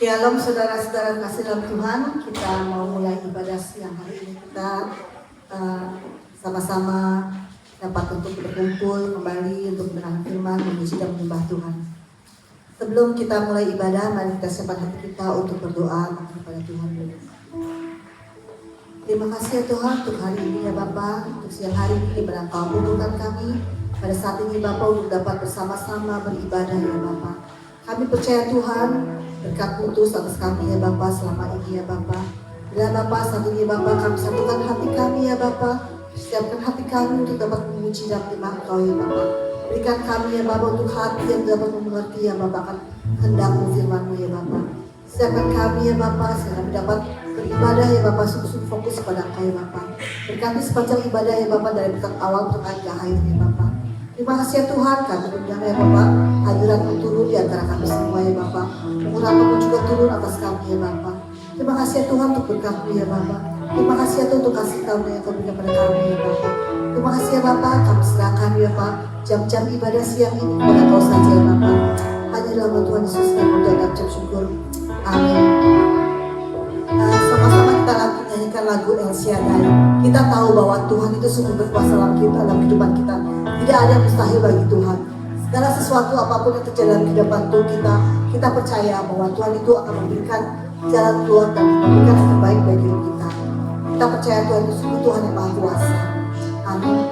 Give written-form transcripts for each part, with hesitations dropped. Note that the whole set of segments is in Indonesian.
Shalom saudara-saudara kasih dalam Tuhan, kita mau mulai ibadah siang hari ini. Kita sama-sama dapat untuk berkumpul kembali untuk mendengar firman, memuji dan menyembah Tuhan. Sebelum kita mulai ibadah, mari kita siapkan hati kita untuk berdoa kepada Tuhan dulu. Terima kasih ya Tuhan untuk hari ini ya Bapa, untuk siang hari ini Engkau butuhkan kami pada saat ini Bapa untuk dapat bersama-sama beribadah ya Bapa. Kami percaya Tuhan berkat putus atas kami ya Bapa selama ini ya Bapa. Bila Bapa saat ini Bapa kami satukan hati kami ya Bapa, siapkan hati kami untuk dapat memuji dan menyembah Engkau ya Bapa. Berikan kami ya Bapa untuk hati yang dapat mengerti ya Bapa akan kehendak-Mu firman-Mu ya Bapa. Siapkan kami ya Bapa sehingga kami dapat beribadah ya Bapa sungguh-sungguh fokus pada Engkau ya Bapa. Berkati sepanjang ibadah ya Bapa dari berkat awal sampai akhir ya Bapa. Terima kasih ya Tuhan, kami undang ya Bapak, hadirat-Mu turun di antara kami semua ya Bapak. Mengurapi-Mu juga turun atas kami ya Bapak. Terima kasih ya Tuhan untuk berkat-Mu ya Bapak. Terima kasih ya Tuhan untuk kasih kamu yang Kau berikan pada kami ya Bapak. Terima kasih ya Bapak, kami serahkan ya Pak jam-jam ibadah siang ini kepada Kau saja ya Bapak. Hanya dalam Tuhan Yesus kami mengucap syukur. Amin. Sama-sama kita nyanyikan lagu El Shaddai. Kita tahu bahwa Tuhan itu sungguh berkuasa dalam kita, dalam kehidupan kita. Tidak ada yang mustahil bagi Tuhan. Segala sesuatu apapun yang terjadi dalam kehidupan Tuhan kita percaya bahwa Tuhan itu akan memberikan jalan keluar dan memberikan yang terbaik bagi hidup kita. Kita percaya Tuhan itu sungguh Tuhan yang Maha Kuasa. Amin.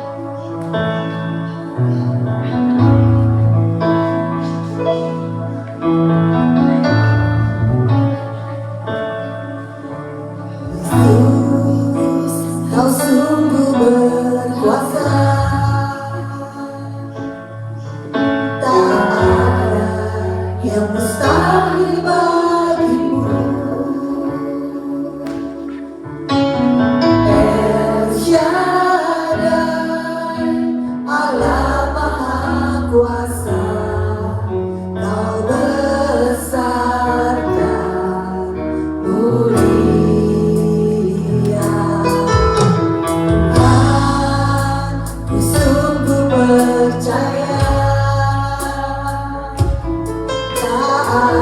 Yesus, Kau sungguh berkuasa. Yang mustahil bagimu. El Shaddai, Allah Maha Kuasa, Kau besar dan mulia. Aku sungguh percaya tak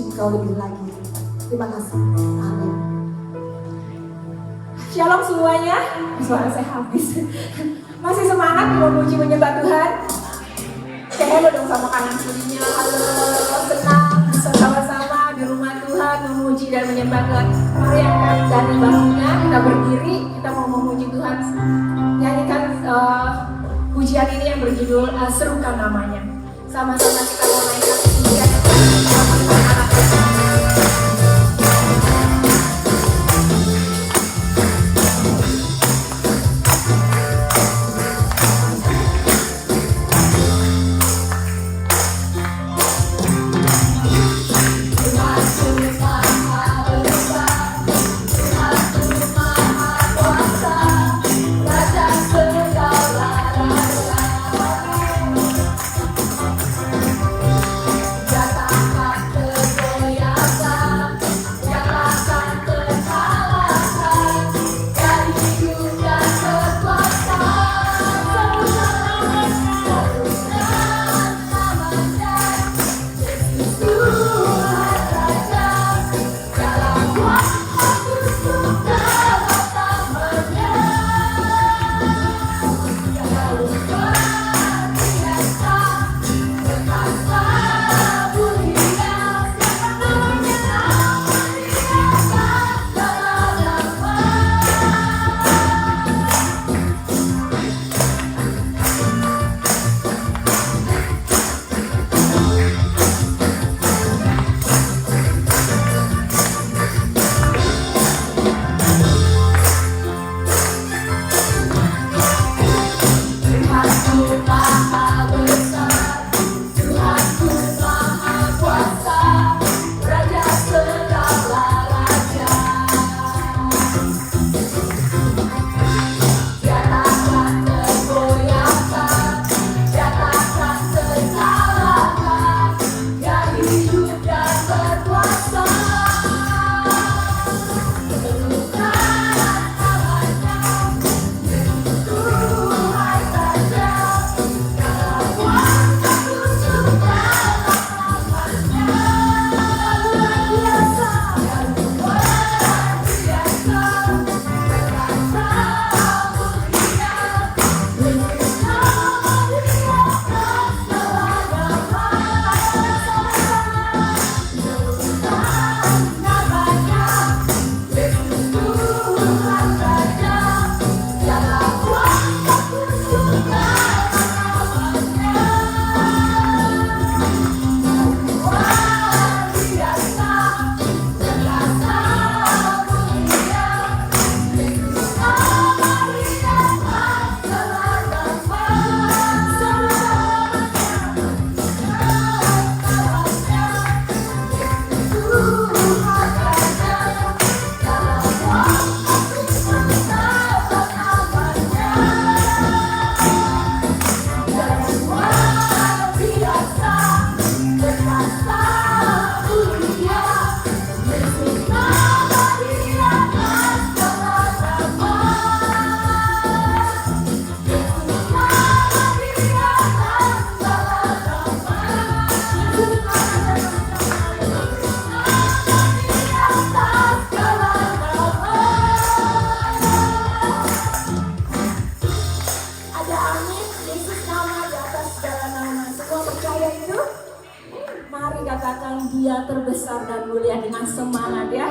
Engkau lebih lagi. Terima kasih. Amin. Shalom semuanya. Suara saya habis. Masih semangat memuji menyembah Tuhan? Halo dong sama kanan kirinya. Halo, senang bisa sama-sama di rumah Tuhan memuji dan menyembah Tuhan. Mari angkat dari bangkunya, kita berdiri, kita mau memuji Tuhan. Nyanyikan pujian ini yang berjudul Serukan Namanya. Sama-sama kita mau naikkan pujian sama anak. Dia terbesar dan mulia dengan semangat ya.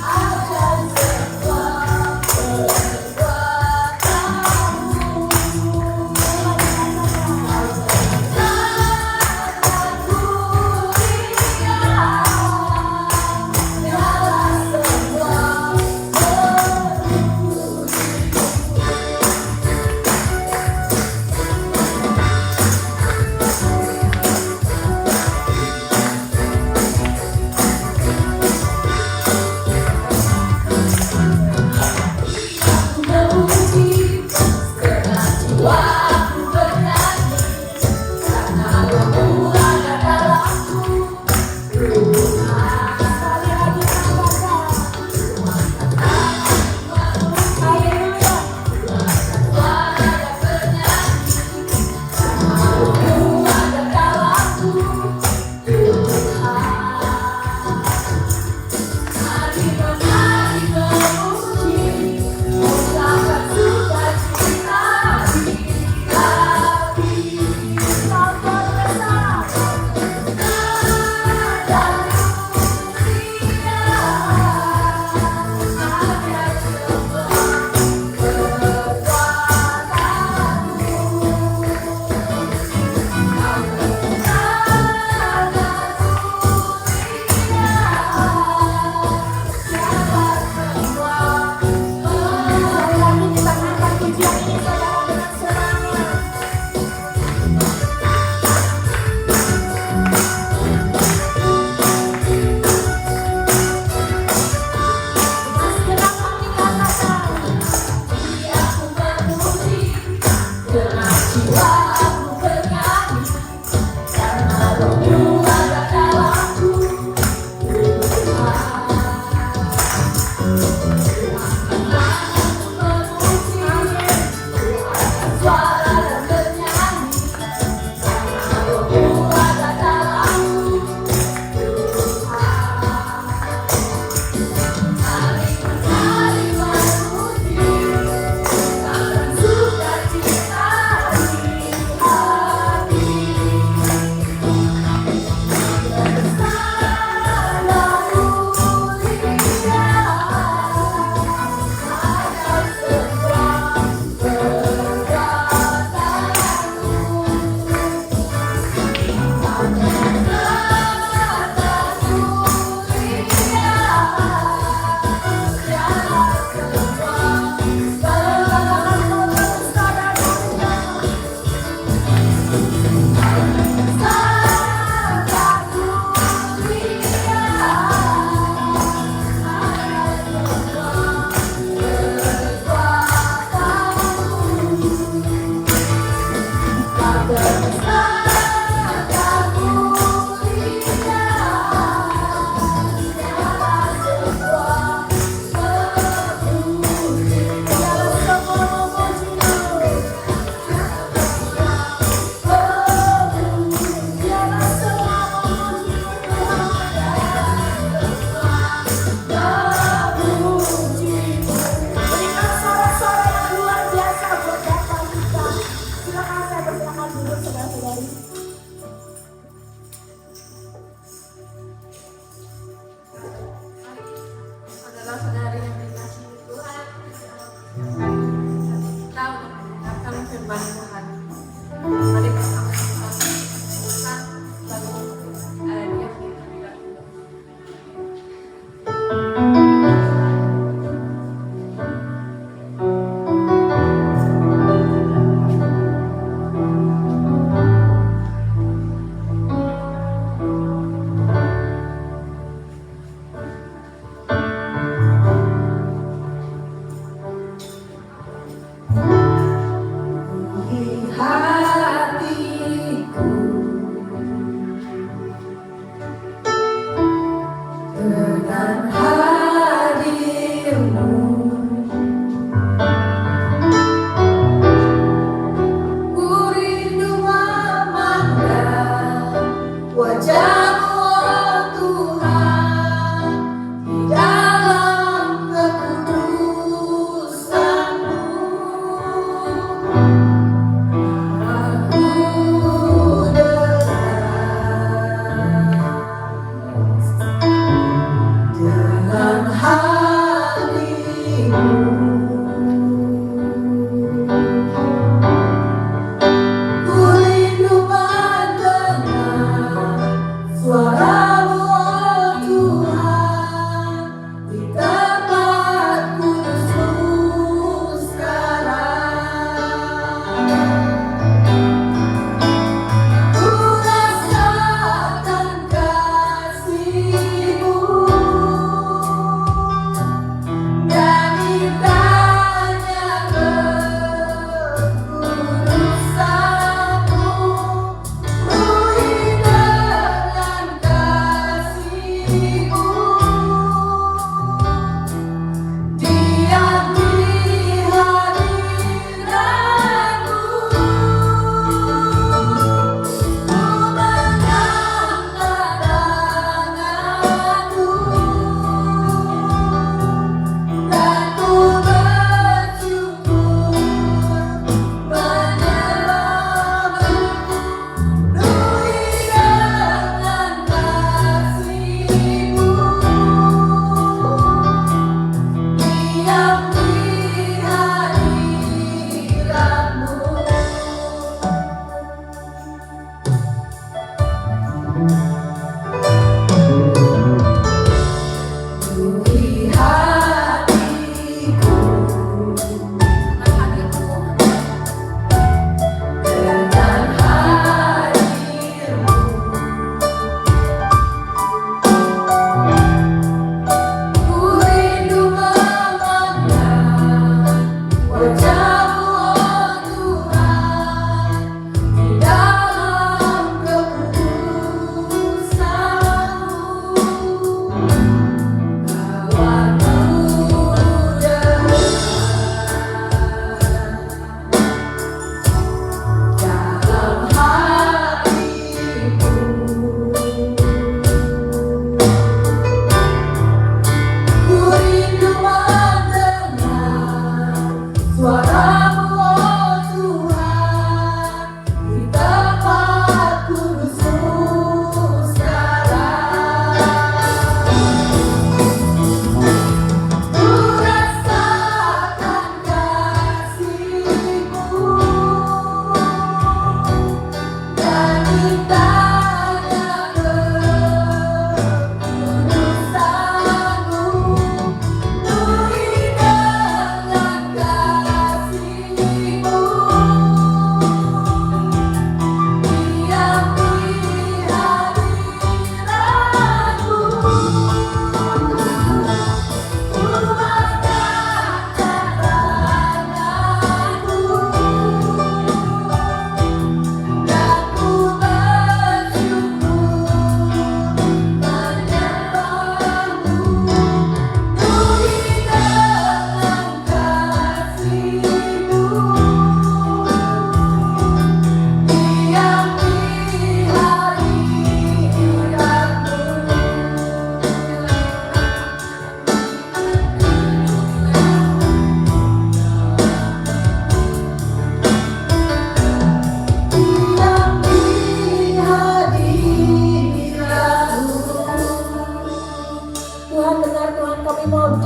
Akan sebuah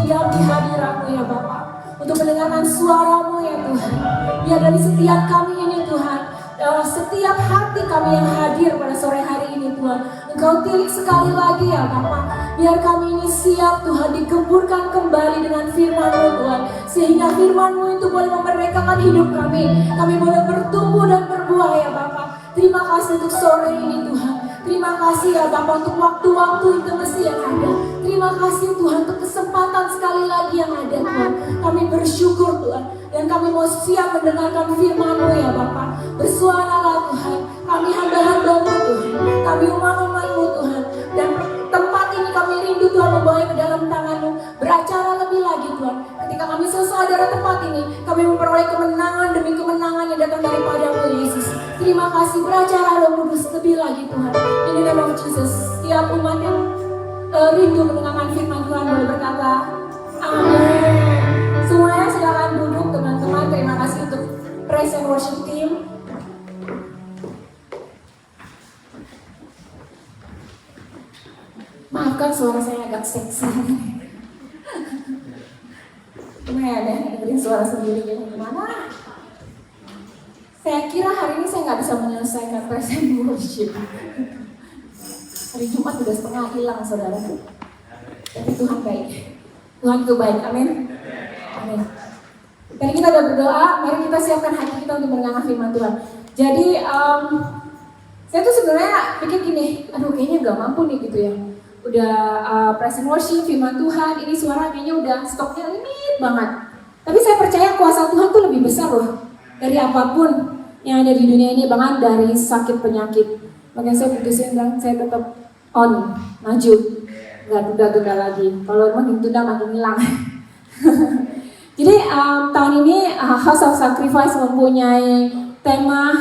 diam di hadirat-Mu ya Bapa, untuk mendengarkan suara-Mu ya Tuhan. Biar dari setiap kami ini Tuhan, setiap hati kami yang hadir pada sore hari ini Tuhan, Engkau tilik sekali lagi ya Bapa. Biar kami ini siap Tuhan dikeburkan kembali dengan firman-Mu Tuhan, sehingga firman-Mu itu boleh memerdekakan hidup kami. Kami boleh bertumbuh dan berbuah ya Bapa. Terima kasih untuk sore ini Tuhan. Terima kasih ya Bapa untuk waktu-waktu intimasi yang ada. Terima kasih Tuhan untuk kesempatan sekali lagi yang ada Tuhan. Kami bersyukur Tuhan. Dan kami mau siap mendengarkan firman-Mu ya Bapa. Bersuaralah Tuhan. Kami hamba-hamba-Mu Tuhan. Kami umat-umat-Mu Tuhan. Dan tempat ini kami rindu Tuhan membawa ke dalam tangan-Mu. Beracara lebih lagi Tuhan. Ketika kami selesai dari tempat ini, kami memperoleh kemenangan demi kemenangan yang datang daripada-Mu Yesus. Terima kasih, beracara Roh Kudus lebih lagi Tuhan. In the name of Jesus, setiap umat yang rindu mendengarkan firman Tuhan boleh berkata amin. Semuanya silakan duduk teman-teman. Terima kasih untuk praise and worship team. Maafkan suara saya agak seksi. Cuma ya dengerin suara sendiri gitu gimana? Saya kira hari ini saya nggak bisa menyelesaikan praise and worship. Hari Jumat sudah setengah hilang saudara. Tapi Tuhan baik. Tuhan itu baik. Amin. Amin. Tadi kita udah berdoa. Mari kita siapkan hati kita untuk mendengarkan firman Tuhan. Jadi saya tuh sebenarnya pikir gini, aduh kayaknya nggak mampu nih gitu ya. Udah praise and worship firman Tuhan. Ini suara kayaknya udah stoknya limit banget. Tapi saya percaya kuasa Tuhan tuh lebih besar loh dari apapun yang ada di dunia ini, bahkan dari sakit penyakit. Makanya saya putusin dan saya tetap on, maju, nggak tunda-tunda lagi. Kalau makin tunda makin hilang. Jadi tahun ini House of Sacrifice mempunyai tema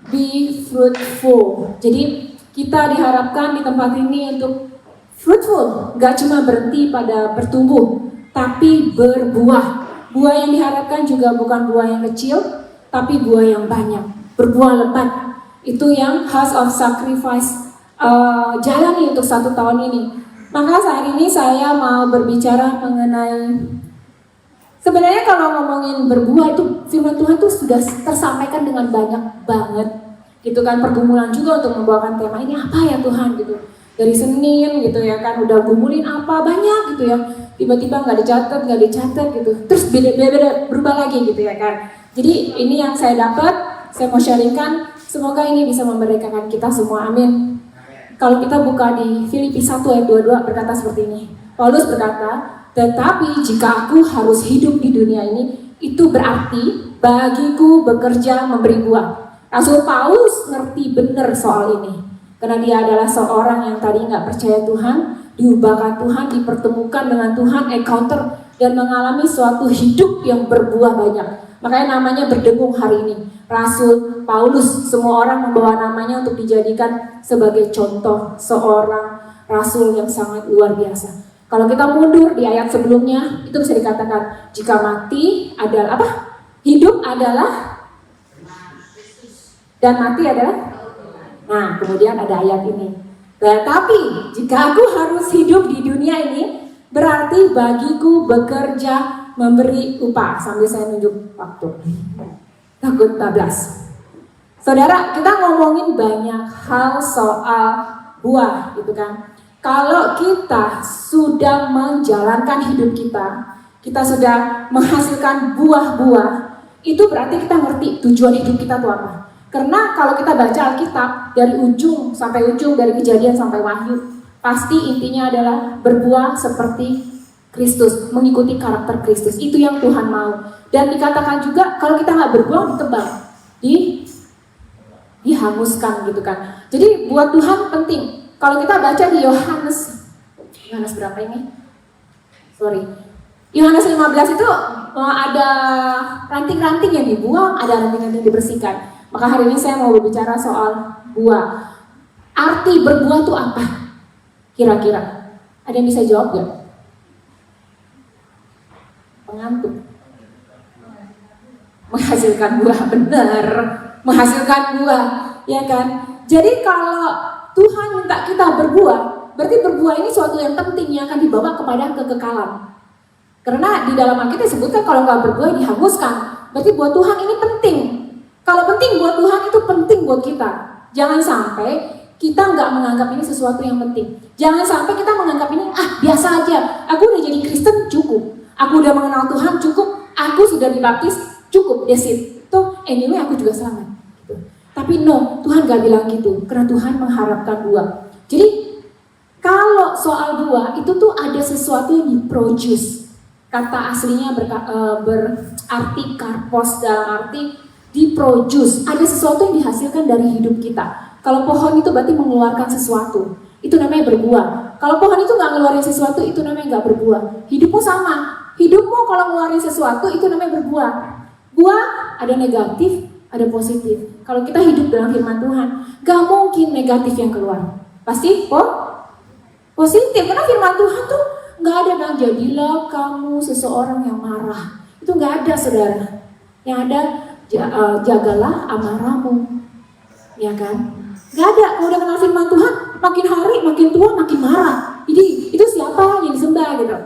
Be Fruitful. Jadi kita diharapkan di tempat ini untuk fruitful, nggak cuma berhenti pada bertumbuh, tapi berbuah. Buah yang diharapkan juga bukan buah yang kecil, tapi buah yang banyak, berbuah lebat. Itu yang House of Sacrifice jalani untuk 1 tahun ini. Maka saat ini saya mau berbicara mengenai, sebenarnya kalau ngomongin berbuah itu firman Tuhan tuh sudah tersampaikan dengan banyak banget gitu kan, pergumulan juga untuk membawakan tema ini apa ya Tuhan gitu. Dari Senin gitu ya kan, udah gumulin apa banyak gitu ya, tiba-tiba nggak dicatat gitu, terus beda-beda berubah lagi gitu ya kan. Jadi ini yang saya dapat, saya mau sharingkan, semoga ini bisa memerdekakan kita semua, amin. Kalau kita buka di Filipi 1 ayat 22 berkata seperti ini. Paulus berkata, tetapi jika aku harus hidup di dunia ini, itu berarti bagiku bekerja memberi buah. Rasul Paulus ngerti benar soal ini. Karena dia adalah seorang yang tadi nggak percaya Tuhan, diubahkan Tuhan, dipertemukan dengan Tuhan, encounter, dan mengalami suatu hidup yang berbuah banyak. Makanya namanya berdengung hari ini. Rasul Paulus, semua orang membawa namanya untuk dijadikan sebagai contoh seorang rasul yang sangat luar biasa. Kalau kita mundur di ayat sebelumnya, itu bisa dikatakan, jika mati adalah apa? Hidup adalah, dan mati adalah. Nah, kemudian ada ayat ini. Tetapi jika aku harus hidup di dunia ini, berarti bagiku bekerja memberi upah. Sambil saya nunjuk waktu. Takut 14. Saudara, kita ngomongin banyak hal soal buah gitu kan. Kalau kita sudah menjalankan hidup kita, kita sudah menghasilkan buah-buah, itu berarti kita ngerti tujuan hidup kita itu apa. Karena kalau kita baca Alkitab dari ujung sampai ujung, dari Kejadian sampai Wahyu, pasti intinya adalah berbuah seperti Kristus, mengikuti karakter Kristus. Itu yang Tuhan mau. Dan dikatakan juga kalau kita nggak berbuah ditebang, dihanguskan gitu kan. Jadi buat Tuhan penting. Kalau kita baca di Yohanes berapa ini? Yohanes 15 itu ada ranting-ranting yang dibuang, ada ranting-ranting yang dibersihkan. Maka hari ini saya mau berbicara soal buah. Arti berbuah itu apa? Kira-kira ada yang bisa jawab gak? Pengantuk. Menghasilkan buah, benar. Menghasilkan buah, ya kan? Jadi kalau Tuhan minta kita berbuah, berarti berbuah ini suatu yang penting yang akan dibawa kepada kekekalan. Karena di dalam Alkitab disebutkan kalau nggak berbuah dihanguskan. Berarti buat Tuhan ini penting. Kalau penting buat Tuhan itu penting buat kita. Jangan sampai kita nggak menganggap ini sesuatu yang penting. Jangan sampai kita menganggap ini biasa aja. Aku udah jadi Kristen cukup. Aku udah mengenal Tuhan cukup. Aku sudah dibaptis cukup. That's it. Tuh anyway aku juga selamat. Gitu. Tapi no, Tuhan gak bilang gitu. Karena Tuhan mengharapkan buah. Jadi kalau soal buah itu tuh ada sesuatu yang diproduce. Kata aslinya berarti karpos, dalam arti diproduce. Ada sesuatu yang dihasilkan dari hidup kita. Kalau pohon itu berarti mengeluarkan sesuatu. Itu namanya berbuah. Kalau pohon itu nggak ngeluarin sesuatu, itu namanya nggak berbuah. Hidupmu sama. Hidupmu kalau ngeluarin sesuatu, itu namanya berbuah. Buah ada negatif, ada positif. Kalau kita hidup dalam firman Tuhan, nggak mungkin negatif yang keluar. Pasti positif. Karena firman Tuhan tuh nggak ada bilang jadilah kamu seseorang yang marah. Itu nggak ada, saudara. Yang ada jagalah amarahmu, ya kan? Nggak ada. Kalau udah kenal firman Tuhan, makin hari makin tua makin marah. Jadi itu siapa yang disembah gitu?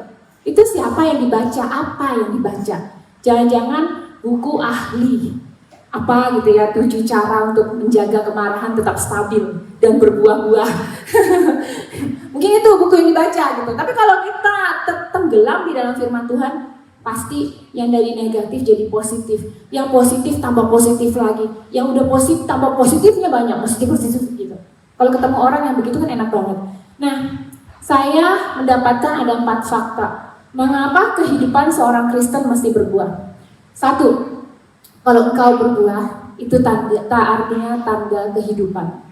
Itu siapa yang dibaca? Apa yang dibaca? Jangan-jangan buku ahli apa gitu ya, 7 cara untuk menjaga kemarahan tetap stabil dan berbuah-buah. Mungkin itu buku yang dibaca gitu. Tapi kalau kita tenggelam di dalam firman Tuhan, pasti yang dari negatif jadi positif, yang positif tambah positif lagi, yang udah positif tambah positifnya banyak, positif gitu. Kalau ketemu orang yang begitu kan enak banget. Nah, saya mendapatkan ada 4 fakta mengapa kehidupan seorang Kristen mesti berbuah. 1, kalau engkau berbuah itu artinya tanda kehidupan.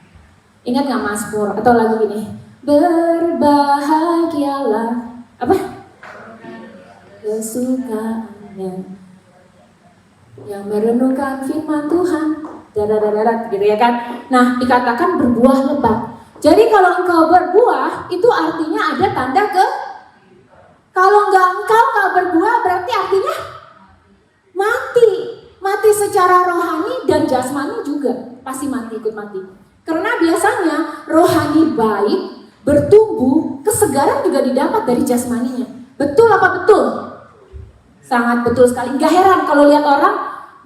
Ingat nggak Mazmur atau lagu ini? Berbahagialah apa? Kesukaannya yang merenungkan firman Tuhan, gitu ya kan? Nah, dikatakan berbuah lebat. Jadi kalau engkau berbuah itu artinya ada tanda kalau engkau nggak berbuah berarti artinya mati secara rohani dan jasmani juga pasti ikut mati. Karena biasanya rohani baik bertumbuh, kesegaran juga didapat dari jasmaninya. Betul apa betul? Sangat betul sekali. Gak heran kalau lihat orang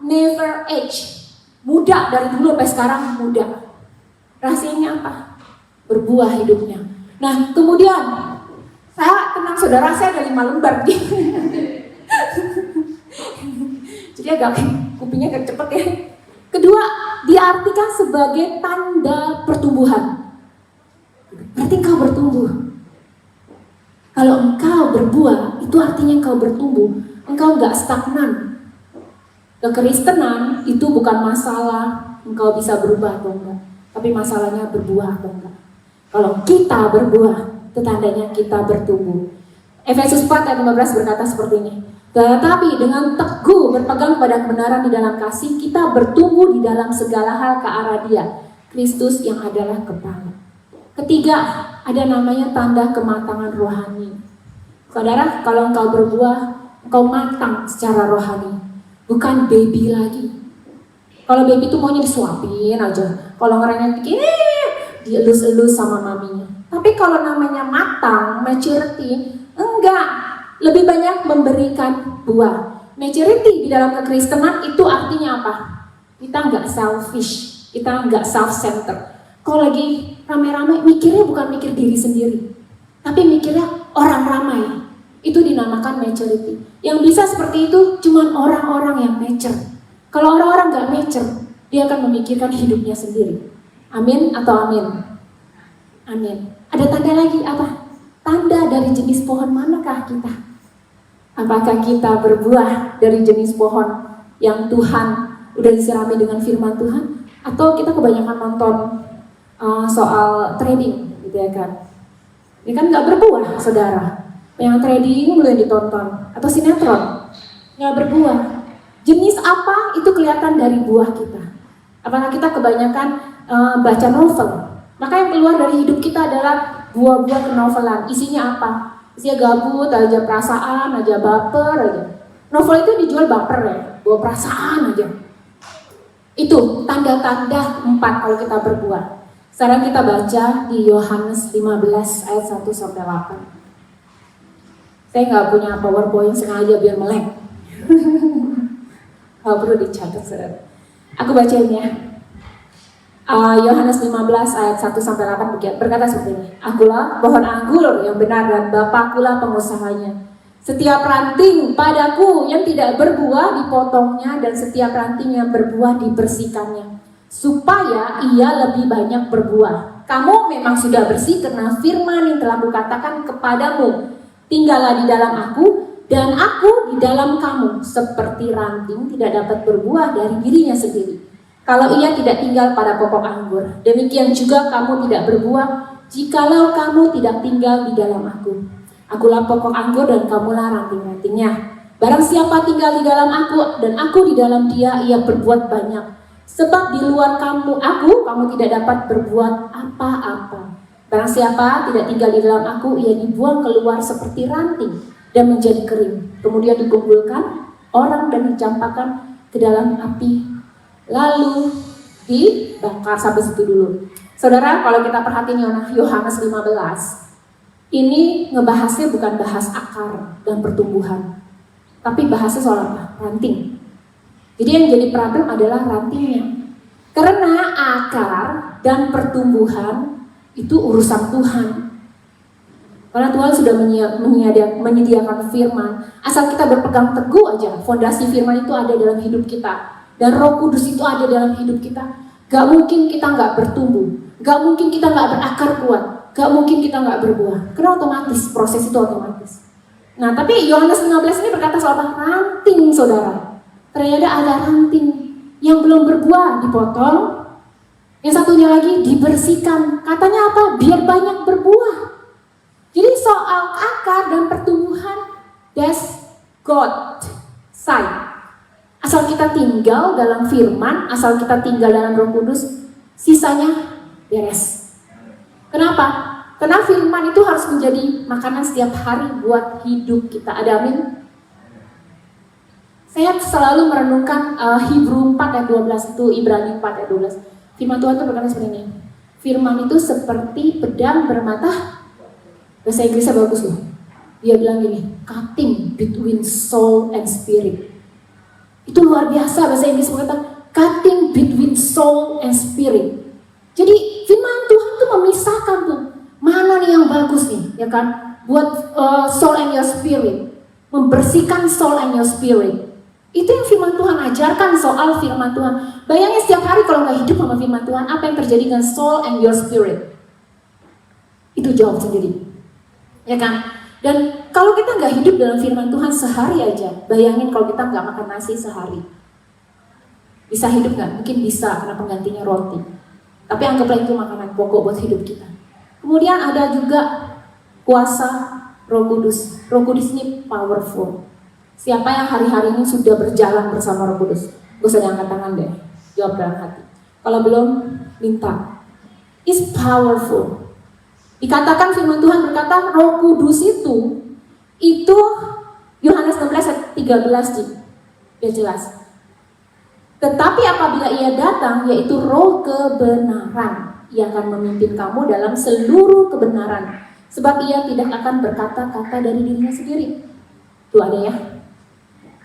never age, muda dari dulu sampai sekarang muda. Rahasianya apa? Berbuah hidupnya. Nah, kemudian saya tenang saudara, saya ada 5 lembar gitu. Jadi agak kupingnya agak cepet ya. Kedua, diartikan sebagai tanda pertumbuhan. Berarti engkau bertumbuh. Kalau engkau berbuah, itu artinya engkau bertumbuh. Engkau gak stagnan. Kekristenan itu bukan masalah engkau bisa berubah atau enggak, tapi masalahnya berbuah atau enggak. Kalau kita berbuah, itu tandanya kita bertumbuh. Efesus 4 ayat 15 berkata seperti ini. Tetapi dengan teguh berpegang pada kebenaran di dalam kasih, kita bertumbuh di dalam segala hal ke arah Dia, Kristus yang adalah kepala. Ketiga, ada namanya tanda kematangan rohani. Saudara, kalau engkau berbuah, engkau matang secara rohani, bukan baby lagi. Kalau baby itu maunya disuapin aja, kalau ngerengek dikit, dielus-elus sama maminya. Tapi kalau namanya matang, maturity, enggak. Lebih banyak memberikan buah. Maturity di dalam kekristenan itu artinya apa? Kita enggak selfish, kita enggak self-centered. Kalau lagi rame-rame, mikirnya bukan mikir diri sendiri, tapi mikirnya orang ramai. Itu dinamakan maturity. Yang bisa seperti itu cuma orang-orang yang mature. Kalau orang-orang enggak mature, dia akan memikirkan hidupnya sendiri. Amin atau amin? Amin. Ada tanda lagi apa? Tanda dari jenis pohon manakah kita? Apakah kita berbuah dari jenis pohon yang Tuhan udah disirami dengan firman Tuhan? Atau kita kebanyakan nonton soal trading gitu ya kan? Ini kan gak berbuah saudara. Yang trading belum ditonton. Atau sinetron, gak berbuah. Jenis apa itu kelihatan dari buah kita. Apakah kita kebanyakan baca novel? Maka yang keluar dari hidup kita adalah buah-buah kenovelan. Isinya apa? Isinya gabut aja, perasaan aja, baper aja. Novel itu dijual baper ya, bawa perasaan aja. Itu tanda-tanda 4 kalau kita berbuah. Sekarang kita baca di Yohanes 15 ayat 1-8. Saya nggak punya PowerPoint sengaja biar melek. Nggak perlu dicatat, saudara. Aku bacain ya. Yohanes 15 ayat 1-8 berkata seperti ini. Akulah pohon anggur yang benar dan Bapakulah pengusahanya. Setiap ranting padaku yang tidak berbuah dipotongnya dan setiap ranting yang berbuah dibersihkannya, supaya ia lebih banyak berbuah. Kamu memang sudah bersih karena firman yang telah kukatakan kepadamu. Tinggallah di dalam aku dan aku di dalam kamu. Seperti ranting tidak dapat berbuah dari dirinya sendiri kalau ia tidak tinggal pada pokok anggur, demikian juga kamu tidak berbuah jikalau kamu tidak tinggal di dalam aku. Akulah pokok anggur dan kamulah ranting-rantingnya. Barang siapa tinggal di dalam aku dan aku di dalam dia, ia berbuat banyak. Sebab di luar kamu tidak dapat berbuat apa-apa. Barang siapa tidak tinggal di dalam aku, ia dibuang keluar seperti ranting dan menjadi kering. Kemudian dikumpulkan orang dan dicampakkan ke dalam api, lalu dibakar. Sampai situ dulu. Saudara, kalau kita perhatiin Yohanes 15, ini ngebahasnya bukan bahas akar dan pertumbuhan, tapi bahasnya soal apa? Ranting. Jadi yang jadi problem adalah rantingnya. Karena akar dan pertumbuhan itu urusan Tuhan. Karena Tuhan sudah menyediakan firman. Asal kita berpegang teguh aja, fondasi firman itu ada dalam hidup kita. Dan Roh Kudus itu ada dalam hidup kita. Gak mungkin kita gak bertumbuh. Gak mungkin kita gak berakar kuat. Gak mungkin kita gak berbuah. Karena otomatis, proses itu otomatis. Nah, tapi Yohanes 15 ini berkata soal ranting, saudara. Ternyata ada ranting yang belum berbuah, dipotong. Yang satunya lagi dibersihkan. Katanya apa? Biar banyak berbuah. Jadi soal akar dan pertumbuhan, that's God side. Asal kita tinggal dalam firman, asal kita tinggal dalam Roh Kudus, sisanya beres. Kenapa? Karena firman itu harus menjadi makanan setiap hari buat hidup kita. Ada amin? Saya selalu merenungkan Hebrew 4 ayat 12 itu, Ibrani 4 ayat 12. Firman Tuhan itu berkata seperti ini. Firman itu seperti pedang bermata. Bahasa Inggrisnya bagus loh. Dia bilang gini, cutting between soul and spirit. Itu luar biasa, bahasa Inggris berkata cutting between soul and spirit. Jadi firman Tuhan tuh memisahkan tuh mana nih yang bagus nih, ya kan? Buat soul and your spirit, membersihkan soul and your spirit. Itu yang firman Tuhan ajarkan soal firman Tuhan. Bayangin setiap hari kalau nggak hidup sama firman Tuhan, apa yang terjadi dengan soul and your spirit? Itu jawab sendiri, ya kan? Dan kalau kita nggak hidup dalam firman Tuhan sehari aja, bayangin kalau kita nggak makan nasi sehari. Bisa hidup nggak? Mungkin bisa, karena penggantinya roti. Tapi anggaplah itu makanan pokok buat hidup kita. Kemudian ada juga kuasa Roh Kudus. Roh Kudus ini powerful. Siapa yang hari-hari ini sudah berjalan bersama Roh Kudus? Gak usah diangkat tangan deh, jawab dalam hati. Kalau belum, minta. It's powerful. Dikatakan firman Tuhan berkata Roh Kudus itu Yohanes 16 ayat 13 dia jelas. Tetapi apabila ia datang, yaitu Roh kebenaran, ia akan memimpin kamu dalam seluruh kebenaran, sebab ia tidak akan berkata-kata dari dirinya sendiri. Tuh ada ya.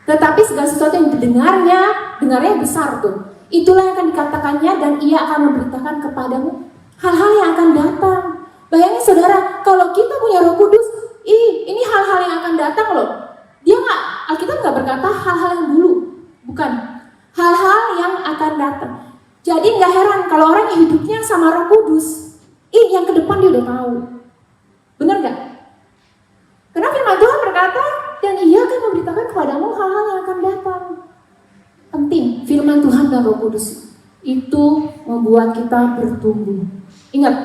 Tetapi segala sesuatu yang dengarnya besar tuh. Itulah yang akan dikatakannya dan ia akan memberitakan kepadamu hal-hal yang akan datang. Bayangin saudara, kalau kita punya Roh Kudus, ini hal-hal yang akan datang loh. Alkitab nggak berkata hal-hal yang dulu, bukan. Hal-hal yang akan datang. Jadi nggak heran kalau orang yang hidupnya sama Roh Kudus, yang ke depan dia udah tahu. Benar nggak? Karena firman Tuhan berkata, dan ia akan memberitakan kepadamu hal-hal yang akan datang. Penting, firman Tuhan dan Roh Kudus itu membuat kita bertumbuh. Ingat,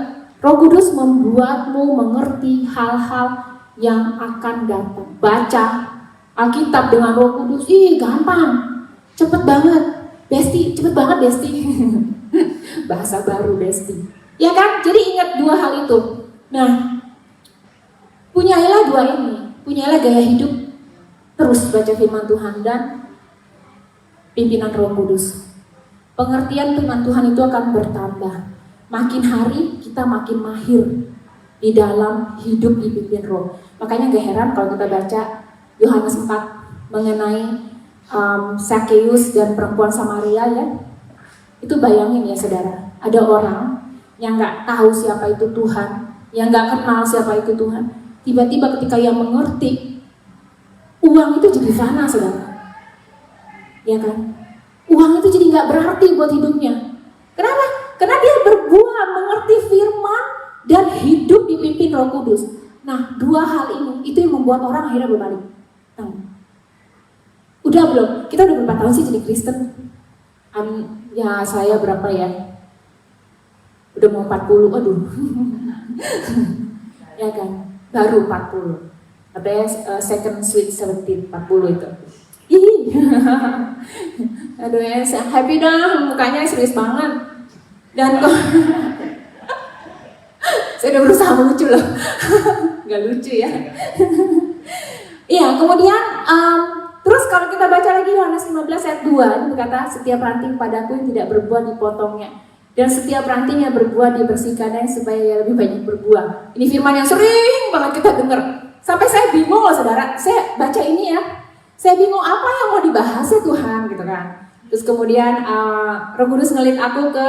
Roh Kudus membuatmu mengerti hal-hal yang akan datang. Baca Alkitab dengan Roh Kudus, gampang, cepet banget, Besti, cepet banget Besti. Bahasa baru Besti. Ya kan? Jadi ingat dua hal itu. Nah, punyailah dua ini, punyailah gaya hidup terus baca firman Tuhan dan pimpinan Roh Kudus. Pengertian firman Tuhan itu akan bertambah. Makin hari kita makin mahir di dalam hidup dipimpin Roh. Makanya gak heran kalau kita baca Yohanes 4 mengenai Zakheus dan perempuan Samaria ya. Itu bayangin ya saudara, ada orang yang gak tahu siapa itu Tuhan, yang gak kenal siapa itu Tuhan. Tiba-tiba ketika ia mengerti, uang itu jadi fana saudara. Ya kan? Uang itu jadi gak berarti buat hidupnya. Kenapa? Karena dia berbuah, mengerti firman, dan hidup dipimpin Roh Kudus. Nah, dua hal ini, itu yang membuat orang akhirnya berbalik. Udah belum? Kita udah berapa tahun sih jadi Kristen? Ya saya berapa ya? Udah mau 40, aduh. Ya kan? Baru 40. Katanya second sweet 17, 40 itu. Ih. Aduh ya, happy dah, mukanya serius banget. Dan kok saya udah berusaha lucu loh. Gak lucu ya. Iya, kemudian terus kalau kita baca lagi Yohanes 15 ayat 2, itu berkata, setiap ranting padaku yang tidak berbuah dipotongnya, dan setiap ranting yang berbuah dibersihkannya supaya ia lebih banyak berbuah. Ini firman yang sering banget kita dengar. Sampai saya bingung loh saudara, saya baca ini ya, saya bingung apa yang mau dibahas ya Tuhan gitu kan. Terus kemudian Roh Kudus ngelit aku ke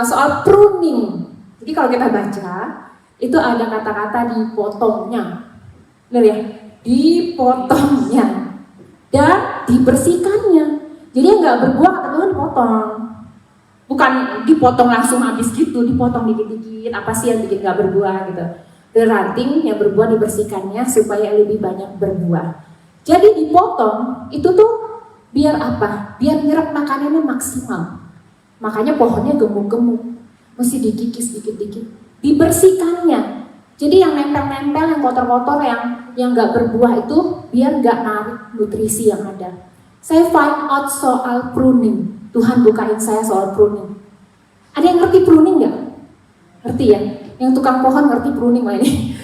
soal pruning. Jadi kalau kita baca, itu ada kata-kata dipotongnya. Benar ya? Dipotongnya. Dan dibersihkannya. Jadi yang gak berbuah kata Tuhan dipotong. Bukan dipotong langsung habis gitu, dipotong dikit-dikit. Apa sih yang bikin gak berbuah gitu. Dan ranting yang berbuah dibersihkannya supaya lebih banyak berbuah. Jadi dipotong itu tuh biar apa? Biar nyerap makanannya maksimal. Makanya pohonnya gemuk-gemuk. Mesti dikikis dikit-dikit. Dibersihkannya. Jadi yang nempel-nempel, yang kotor-kotor, yang gak berbuah itu biar gak narik nutrisi yang ada. Saya find out soal pruning. Tuhan bukain saya soal pruning. Ada yang ngerti pruning gak? Ngerti ya? Yang tukang pohon ngerti pruning lah ini.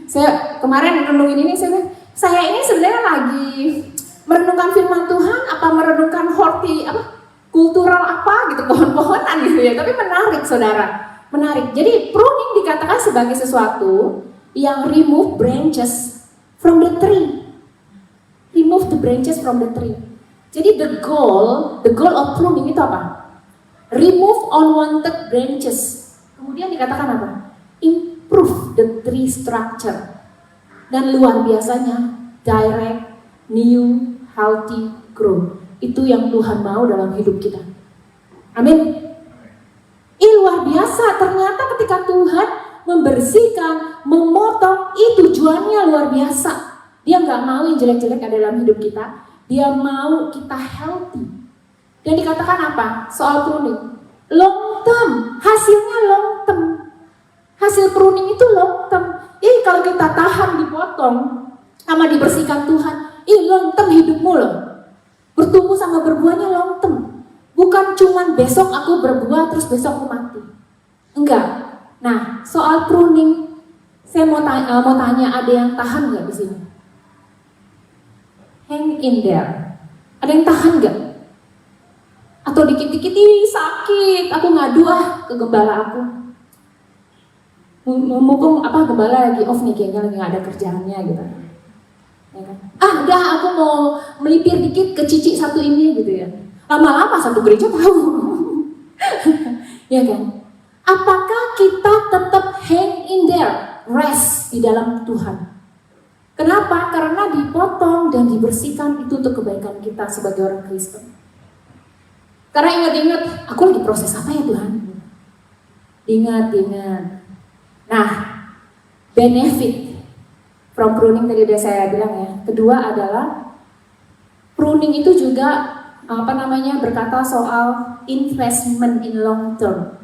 Saya kemarin renungin ini, saya ini sebenarnya lagi merenungkan firman Tuhan, apa merenungkan kultural apa gitu, pohon-pohonan gitu ya. Tapi menarik saudara. Menarik. Jadi pruning dikatakan sebagai sesuatu yang remove branches from the tree. Remove the branches from the tree. Jadi the goal of pruning itu apa? Remove unwanted branches. Kemudian dikatakan apa? Improve the tree structure. Dan luar biasanya direct, new, healthy growth. Itu yang Tuhan mau dalam hidup kita. Amin. Luar biasa, ternyata ketika Tuhan membersihkan, memotong, tujuannya luar biasa. Dia nggak mau yang jelek-jelek ada dalam hidup kita. Dia mau kita healthy. Dan dikatakan apa? Soal pruning. Long term, hasilnya long term. Hasil pruning itu long term. Kalau kita tahan dipotong, sama dibersihkan Tuhan, long term hidupmu loh. Bertumbuh sama berbuahnya long term. Bukan cuman besok aku berbuah terus besok aku mati. Enggak. Nah, soal pruning, saya mau tanya ada yang tahan nggak di sini? Hang in there. Ada yang tahan nggak? Atau dikit-dikit sakit, aku ngadu ke gembala aku. Mumpung gembala lagi off nih, kayaknya lagi nggak ada kerjaannya gitu. Ya kan? Udah aku mau melipir dikit ke cici satu ini gitu ya. Lama-lama satu gereja tahu. Ya kan? Apakah kita tetap hang in there, rest di dalam Tuhan? Kenapa? Karena dipotong dan dibersihkan itu untuk kebaikan kita sebagai orang Kristen. Karena ingat-ingat, aku lagi proses apa ya Tuhan? Ingat. Nah, benefit from pruning tadi udah saya bilang ya. Kedua adalah pruning itu juga berkata soal investment in long term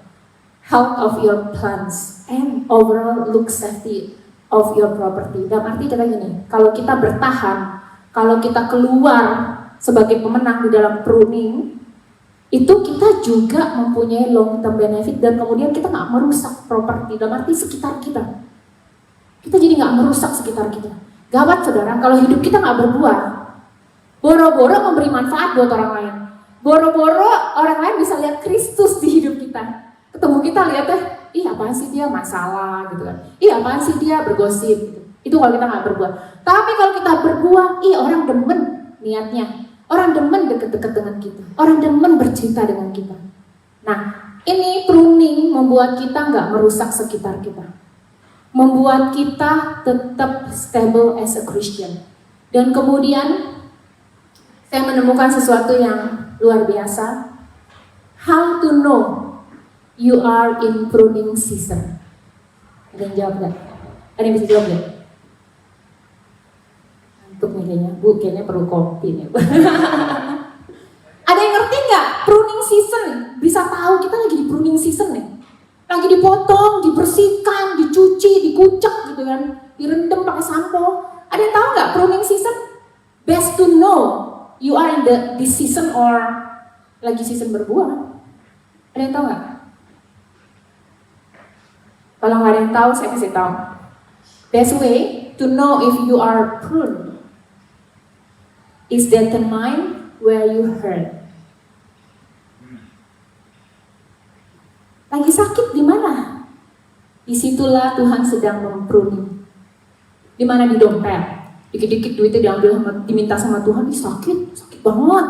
health of your plants and overall look safety of your property. Dan arti kita gini, kalau kita bertahan, kalau kita keluar sebagai pemenang di dalam pruning, itu kita juga mempunyai long term benefit dan kemudian kita nggak merusak properti. Dan arti sekitar kita jadi nggak merusak sekitar kita. Gawat saudara, kalau hidup kita nggak berbuah. Boro-boro memberi manfaat buat orang lain. Boro-boro orang lain bisa lihat Kristus di hidup kita. Ketemu kita lihatnya, ih apaan sih dia masalah gitu kan. Ih apaan sih dia bergosip gitu. Itu kalau kita nggak berbuat. Tapi kalau kita berbuat, ih orang demen niatnya. Orang demen deket-deket dengan kita. Orang demen bercinta dengan kita. Nah, ini pruning membuat kita nggak merusak sekitar kita. Membuat kita tetap stable as a Christian. Dan kemudian saya menemukan sesuatu yang luar biasa. How to know you are in pruning season. Ada yang jawab nggak? Ada yang bisa jawab nggak? Ngantuk nih kayaknya, Bu, kayaknya perlu kopi nih. Ada yang ngerti nggak? Pruning season, bisa tahu kita lagi di pruning season nih. Lagi dipotong, dibersihkan, dicuci, dikucek gitu kan, direndam pakai sampo. Ada yang tahu nggak pruning season? Best to know you are in this season or lagi season berbuah. Ada yang tahu nggak? Kalau nggak ada yang tahu, saya kasih tahu. Best way to know if you are pruned is determine where you hurt. Lagi sakit di mana? Disitulah Tuhan sedang mempruning. Di mana? Di dompet. Dikit-dikit duitnya diambil diminta sama Tuhan, ih sakit banget.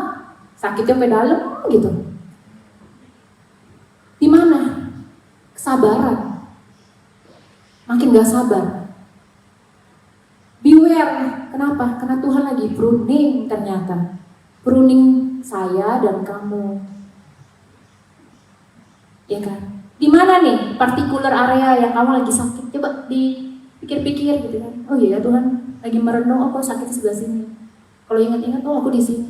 Sakitnya sampai dalam gitu. Di mana? Kesabaran. Makin gak sabar. Beware. Kenapa? Karena Tuhan lagi pruning ternyata. Pruning saya dan kamu. Ya kan? Di mana nih partikular area yang kamu lagi sakit? Coba dipikir-pikir gitu kan. Oh iya Tuhan, lagi merenung, oh kok sakit di sebelah sini. Kalau ingat-ingat, oh aku di sini.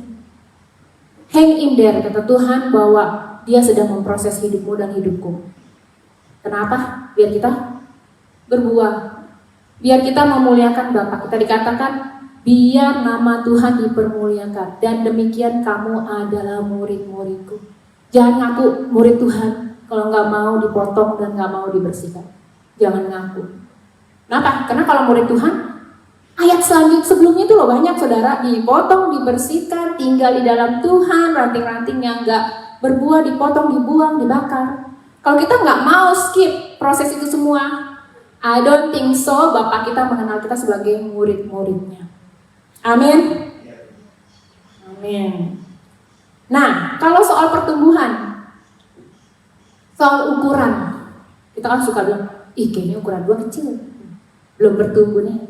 Hang in there, kata Tuhan, bahwa Dia sedang memproses hidupmu dan hidupku. Kenapa? Biar kita berbuah. Biar kita memuliakan Bapa. Kita dikatakan, biar nama Tuhan dipermuliakan. Dan demikian kamu adalah murid-muridku. Jangan ngaku murid Tuhan kalau nggak mau dipotong dan nggak mau dibersihkan. Jangan ngaku. Kenapa? Karena kalau murid Tuhan, ayat selanjutnya sebelumnya itu loh banyak saudara, dipotong, dibersihkan, tinggal di dalam Tuhan, ranting-ranting yang nggak berbuah dipotong, dibuang, dibakar. Kalau kita nggak mau skip proses itu semua, I don't think so. Bapak kita mengenal kita sebagai murid-muridnya. Amin. Amin. Nah, kalau soal pertumbuhan, soal ukuran, kita kan suka bilang, ih kayaknya ukuran gua kecil, belum bertumbuh nih.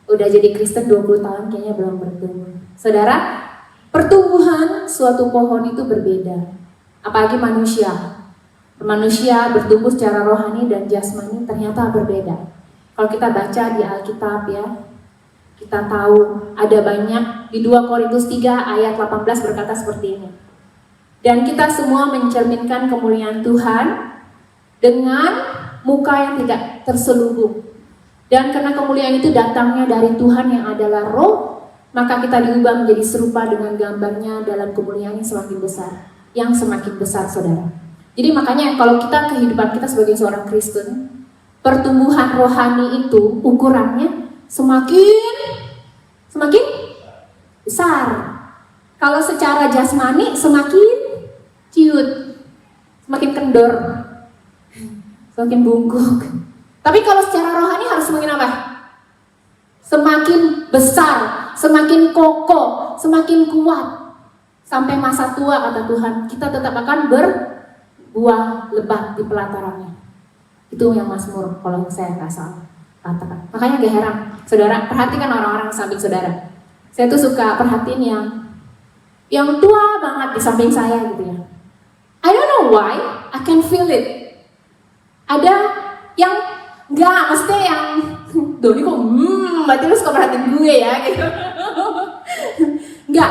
Udah jadi Kristen 20 tahun kayaknya belum bertumbuh. Saudara, pertumbuhan suatu pohon itu berbeda. Apalagi manusia. Manusia bertumbuh secara rohani dan jasmani ternyata berbeda. Kalau kita baca di Alkitab ya, kita tahu ada banyak di 2 Korintus 3 ayat 18 berkata seperti ini. Dan kita semua mencerminkan kemuliaan Tuhan dengan muka yang tidak terselubung. Dan karena kemuliaan itu datangnya dari Tuhan yang adalah roh, maka kita diubah menjadi serupa dengan gambarnya dalam kemuliaan yang semakin besar. Yang semakin besar saudara. Jadi makanya kalau kita kehidupan kita sebagai seorang Kristen, pertumbuhan rohani itu ukurannya semakin besar. Kalau secara jasmani semakin ciut, semakin kendor, semakin bungkuk. Tapi kalau secara rohani harus semakin apa? Semakin besar, semakin kokoh, semakin kuat. Sampai masa tua kata Tuhan, kita tetap akan berbuah lebat di pelatarannya. Itu yang Mazmur kalau saya nggak salah katakan. Makanya gak heran, saudara, perhatikan orang-orang samping saudara. Saya tuh suka perhatiin yang tua banget di samping saya gitu ya. I don't know why, I can feel it. Ada yang enggak, maksudnya yang Doni kok berarti lu suka perhatiin gue ya gitu. Enggak,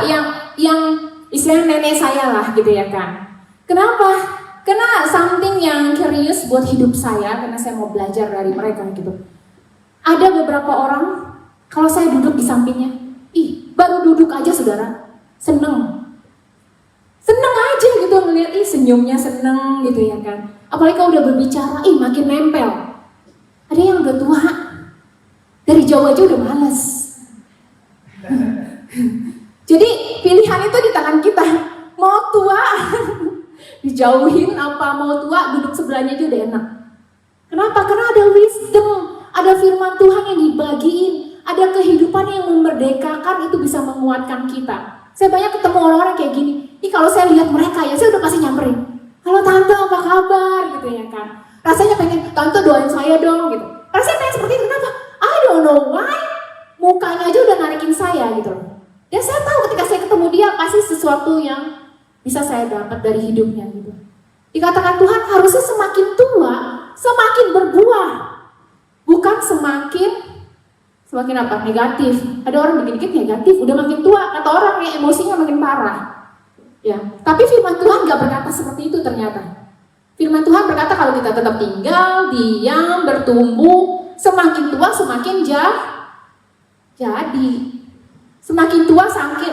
yang istilahnya nenek saya lah gitu ya kan. Kenapa? Karena something yang curious buat hidup saya, karena saya mau belajar dari mereka gitu. Ada beberapa orang, kalau saya duduk di sampingnya, baru duduk aja saudara, seneng aja gitu ngeliat, senyumnya seneng gitu ya kan. Apalagi kalau udah berbicara, makin nempel. Ada yang udah tua, dari jauh aja udah males. Jadi pilihan itu di tangan kita, mau tua, di dijauhin apa mau tua, duduk sebelahnya aja udah enak. Kenapa? Karena ada wisdom, ada firman Tuhan yang dibagiin, ada kehidupan yang memerdekakan, itu bisa menguatkan kita. Saya banyak ketemu orang-orang kayak gini. Ini kalau saya lihat mereka ya, saya udah pasti nyamperin. Halo tante, apa kabar? Gitu ya kan. Rasanya pengen, tante doain saya dong gitu. Rasanya pengen seperti itu, kenapa? I don't know why. Mukanya aja udah narikin saya gitu loh. Dan saya tahu ketika saya ketemu dia, pasti sesuatu yang bisa saya dapat dari hidupnya gitu. Dikatakan Tuhan harusnya semakin tua, semakin berbuah. Bukan semakin apa? Negatif. Ada orang dikit-dikit negatif, udah makin tua, kata orang yang emosinya makin parah. Ya, tapi firman Tuhan gak berkata seperti itu ternyata. Firman Tuhan berkata kalau kita tetap tinggal, diam, bertumbuh, semakin tua semakin jadi. Semakin tua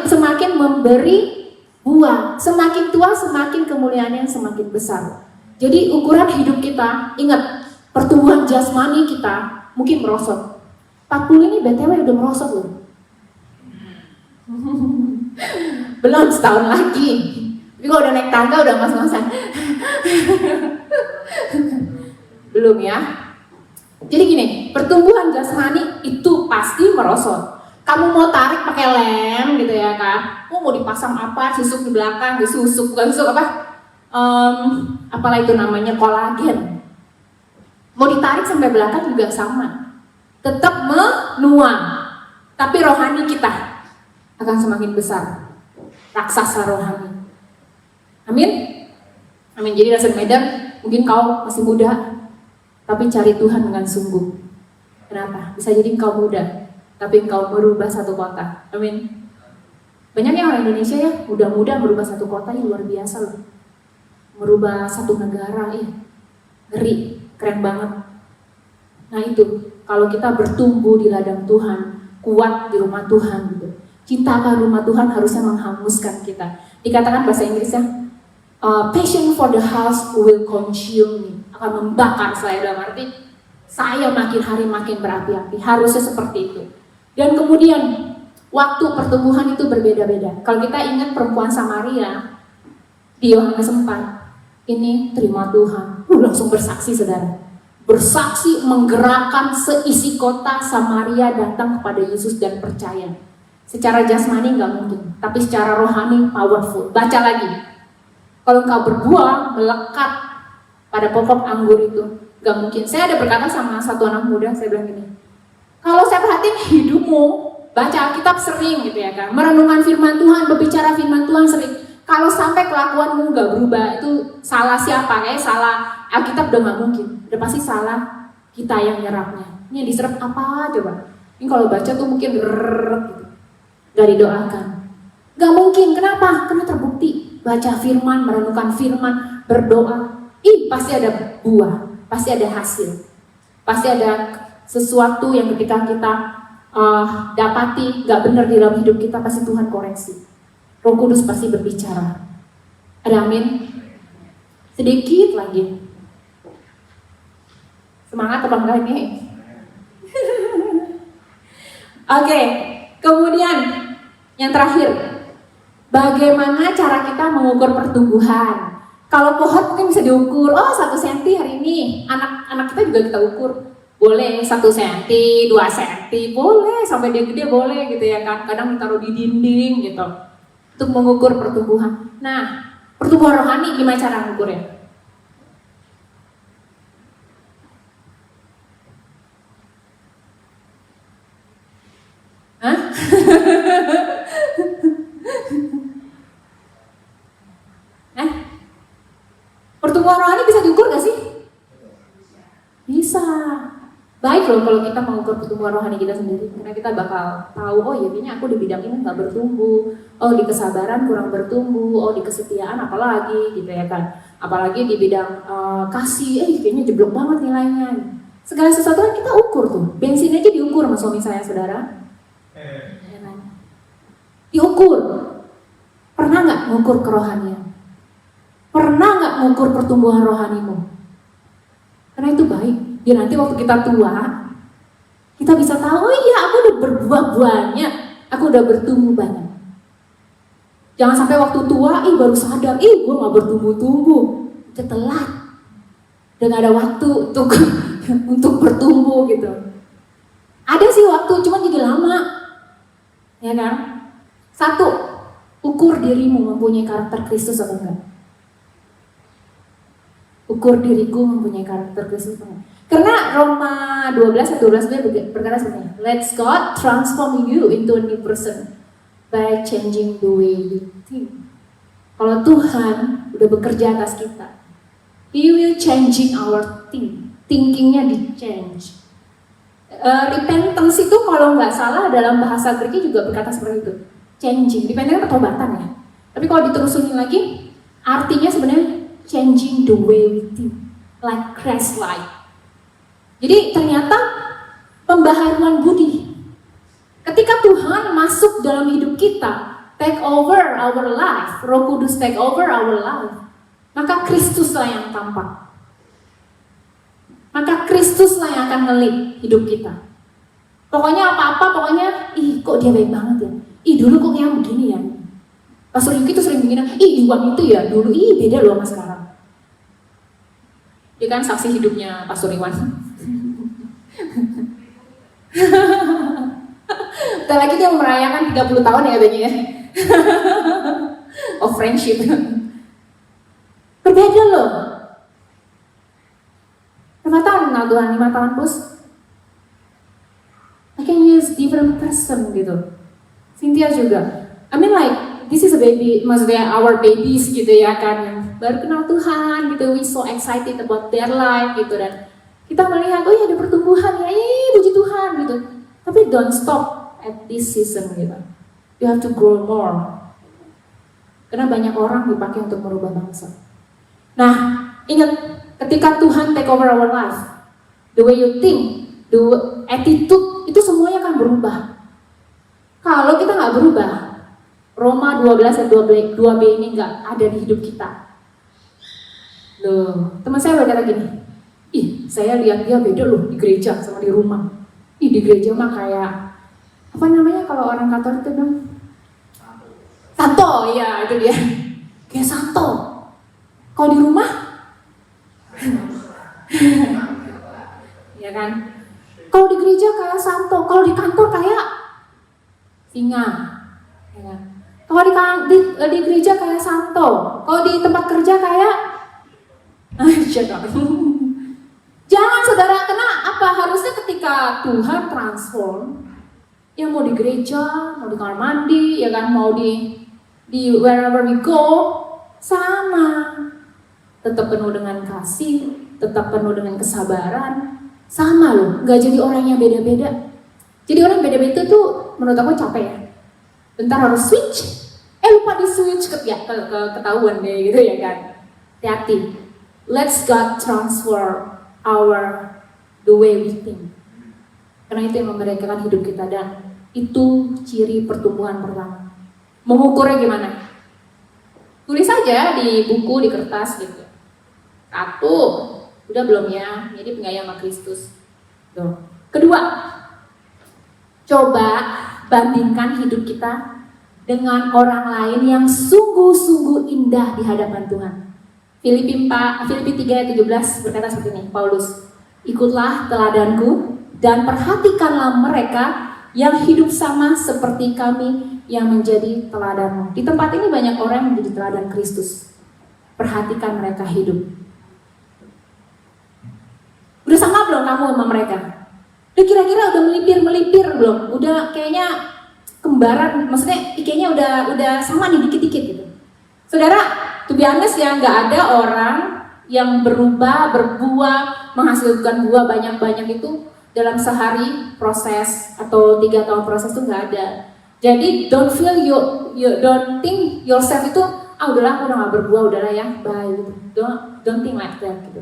semakin memberi buah. Semakin tua semakin kemuliaannya semakin besar. Jadi ukuran hidup kita, ingat, pertumbuhan jasmani kita mungkin merosot. 40 ini BTW udah merosot loh. Belum setahun lagi. Tapi kalau udah naik tangga udah mas-masan. Belum ya. Jadi gini, pertumbuhan jasmani itu pasti merosot. Kamu mau tarik pakai lem gitu ya kan? Mau dipasang apa? Susuk di belakang, bukan susuk apa? Apalah itu namanya, kolagen. Mau ditarik sampai belakang juga sama. Tetap menua. Tapi rohani kita akan semakin besar. Raksasa rohani. Amin? Amin. Jadi Rasul Medan, mungkin kau masih muda, tapi cari Tuhan dengan sungguh. Kenapa? Bisa jadi engkau muda, tapi engkau merubah satu kota. Amin. Banyaknya orang Indonesia ya, muda-muda merubah satu kota, ini luar biasa loh. Merubah satu negara, ya. Ngeri, keren banget. Nah itu, kalau kita bertumbuh di ladang Tuhan, kuat di rumah Tuhan gitu. Cinta akan rumah Tuhan harusnya menghanguskan kita. Dikatakan bahasa Inggrisnya, passion for the house will consume me. Akan membakar saya, dalam arti saya makin hari makin berapi-api. Harusnya seperti itu. Dan kemudian waktu pertumbuhan itu berbeda-beda. Kalau kita ingat perempuan Samaria di Yohanes 4, ini terima Tuhan, langsung bersaksi saudara. Bersaksi menggerakkan seisi kota Samaria datang kepada Yesus dan percaya. Secara jasmani nggak mungkin, tapi secara rohani powerful. Baca lagi. Kalau engkau berbuah melekat pada pokok anggur itu, nggak mungkin. Saya ada berkata sama satu anak muda, saya bilang gini, kalau saya perhatiin hidupmu, baca Alkitab sering gitu ya kan, merenungkan firman Tuhan, berbicara firman Tuhan sering. Kalau sampai kelakuanmu nggak berubah, itu salah siapa? Kayak salah Alkitab udah nggak mungkin. Udah pasti salah kita yang nyerapnya. Ini yang diserap apa coba? Ini kalau baca tuh mungkin gitu. Gak didoakan. Gak mungkin, kenapa? Karena terbukti. Baca firman, merenungkan firman, berdoa. Pasti ada buah, pasti ada hasil. Pasti ada sesuatu yang ketika kita dapati gak benar di dalam hidup kita, pasti Tuhan koreksi. Roh Kudus pasti berbicara. Ada amin? Sedikit lagi. Semangat apa enggak ini? Oke, kemudian yang terakhir, bagaimana cara kita mengukur pertumbuhan? Kalau pohon mungkin bisa diukur, 1 cm hari ini. Anak kita juga kita ukur. Boleh 1 cm, 2 cm, boleh sampai dia gede boleh gitu ya kan. Kadang ditaruh di dinding gitu. Untuk mengukur pertumbuhan. Nah, pertumbuhan rohani gimana cara mengukurnya? Hah? Pertumbuhan rohani bisa diukur gak sih? Bisa. Baik loh kalau kita mengukur pertumbuhan rohani kita sendiri, karena kita bakal tahu, ya kayaknya aku di bidang ini nggak bertumbuh, di kesabaran kurang bertumbuh, di kesetiaan apalagi gitu ya kan, apalagi di bidang kasih, kayaknya jeblok banget nilainya. Segala sesuatu kan kita ukur tuh, bensin aja diukur sama suami saya saudara, diukur. Pernah nggak mengukur kerohanian? Pernah nggak mengukur pertumbuhan rohanimu? Karena itu baik. Biar nanti waktu kita tua, kita bisa tahu, aku udah berbuah banyak, aku udah bertumbuh banyak. Jangan sampai waktu tua, baru sadar, gue gak bertumbuh-tumbuh. Udah telat. Udah gak ada waktu untuk untuk bertumbuh gitu. Ada sih waktu, cuman jadi lama. Ya kan? 1, ukur dirimu mempunyai karakter Kristus atau enggak. Ukur diriku mempunyai karakter Kristus atau enggak. Karena Roma 12 berkata seperti ini. Let God transform you into a new person by changing the way you think. Kalau Tuhan udah bekerja atas kita, He will changing our thinkingnya di change. Repentance itu kalau nggak salah dalam bahasa Greek juga berkata seperti itu, changing. Repentance pertobatan ya. Tapi kalau diterusin lagi, artinya sebenarnya changing the way we think, like Christ-like. Jadi ternyata pembaharuan budi. Ketika Tuhan masuk dalam hidup kita, take over our life, Roh Kudus take over our life, maka Kristuslah yang tampak. Maka Kristuslah yang akan ngelit hidup kita. Pokoknya apa-apa, kok dia baik banget ya. Dulu kok yang begini ya. Pastor Yuki tuh sering begini, Iwan itu ya dulu, beda loh sama sekarang. Dia kan saksi hidupnya Pastor Iwan. Bentar lagi dia merayakan 30 tahun ya katanya ya. Of friendship. Berbeda loh. Berapa tahun kenal Tuhan? 5 tahun bos. I can use different person gitu. Cynthia juga. I mean like this is a baby, maksudnya our babies gitu ya kan. Baru kenal Tuhan gitu, we so excited about their life gitu, dan kita melihat, oh ya ada pertumbuhan ya, puji Tuhan gitu. Tapi don't stop at this season gitu. You have to grow more. Karena banyak orang dipakai untuk merubah bangsa. Nah, ingat ketika Tuhan take over our life, the way you think, the attitude, itu semuanya akan berubah. Kalau kita nggak berubah, Roma 12 dan 2b ini nggak ada di hidup kita. Loh, teman saya berkata gini, saya lihat dia beda loh di gereja sama di rumah. Di gereja mah kayak apa namanya kalau orang Katolik itu bilang santo, ya itu dia. Kayak santo. Kalau di rumah ya kan? Kalau di gereja kayak santo, kalau di kantor kayak singa. Ya kan? Kalau di gereja kayak santo, kalau di tempat kerja kayak jangan saudara, kena apa? Harusnya ketika Tuhan transform, yang mau di gereja, mau di kamar mandi, ya kan, mau di wherever we go, sama. Tetap penuh dengan kasih, tetap penuh dengan kesabaran, sama loh. Gak jadi orang yang beda-beda. Jadi orang beda-beda tuh menurut aku capek ya. Bentar harus switch, lupa di switch ketahuan deh gitu ya kan. Hati-hati. Let's God transform the way we think. Karena itu yang memerdekakan hidup kita, dan itu ciri pertumbuhan pertama. Mengukurnya gimana? Tulis aja di buku, di kertas gitu. 1, udah belum ya? Jadi penggaya sama Kristus. Tuh. Kedua, coba bandingkan hidup kita dengan orang lain yang sungguh-sungguh indah di hadapan Tuhan. Filipi 3:17 berkata seperti ini, Paulus, ikutlah teladanku dan perhatikanlah mereka yang hidup sama seperti kami yang menjadi teladanmu. Di tempat ini banyak orang yang menjadi teladan Kristus. Perhatikan mereka hidup. Udah sama belum kamu sama mereka? Udah kira-kira udah melipir belum? Udah kayaknya kembaran, maksudnya kayaknya udah sama nih dikit-dikit gitu. Saudara, to be honest ya, nggak ada orang yang berbuah, menghasilkan buah banyak-banyak itu dalam sehari proses atau 3 tahun proses itu nggak ada. Jadi don't don't think yourself itu udahlah aku udah nggak berbuah, udahlah ya bye gitu. Don't think like that gitu.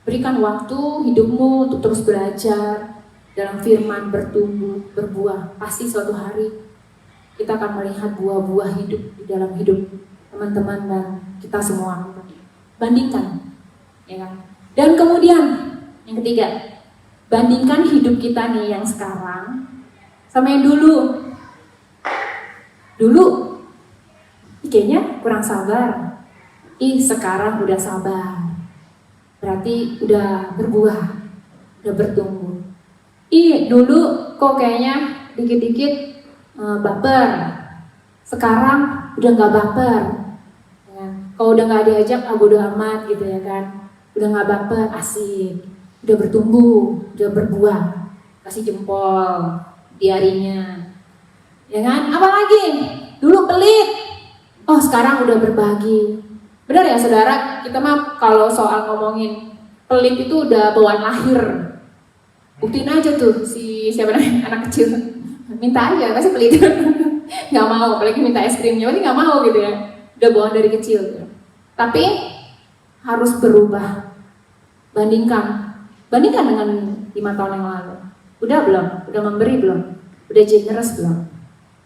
Berikan waktu hidupmu untuk terus belajar dalam firman, bertumbuh, berbuah. Pasti suatu hari kita akan melihat buah-buah hidup di dalam hidup teman-teman dan kita semua. Bandingkan, ya kan? Dan kemudian yang ketiga, bandingkan hidup kita nih yang sekarang sama yang dulu. Dulu kayaknya kurang sabar. Sekarang udah sabar. Berarti udah berbuah, udah bertumbuh. Dulu kok kayaknya dikit-dikit baper. Sekarang udah nggak baper. Ya. Kalau udah nggak diajak, bodo amat gitu ya kan. Udah nggak baper, asik. Udah bertumbuh, udah berbuah. Kasih jempol di harinya. Ya kan? Apalagi dulu pelit. Sekarang udah berbagi. Benar ya saudara? Kita mah kalau soal ngomongin pelit itu udah bawaan lahir. Buktiin aja tuh siapa namanya anak kecil. Minta aja, pasti pelit. Nggak mau, apalagi minta es krimnya pasti nggak mau gitu ya. Udah bawaan dari kecil. Gitu. Tapi harus berubah. Bandingkan dengan 5 tahun yang lalu. Udah belum? Udah memberi belum? Udah generous belum?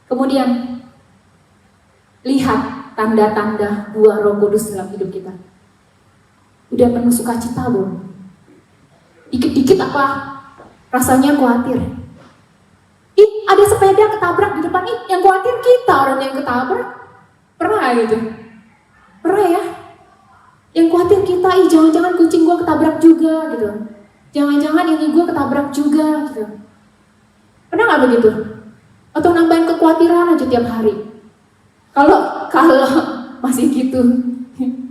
Kemudian lihat tanda-tanda buah Roh Kudus dalam hidup kita. Udah penuh sukacita belum? Dikit-dikit apa? Rasanya khawatir. Ada sepeda ketabrak di depan, yang khawatir kita orang yang ketabrak. Pernah gitu? Pernah ya? Yang khawatir kita, jangan-jangan kucing gua ketabrak juga gitu. Jangan-jangan ini gua ketabrak juga gitu. Pernah nggak begitu? Atau nambahin kekhawatiran aja tiap hari. Kalau masih gitu,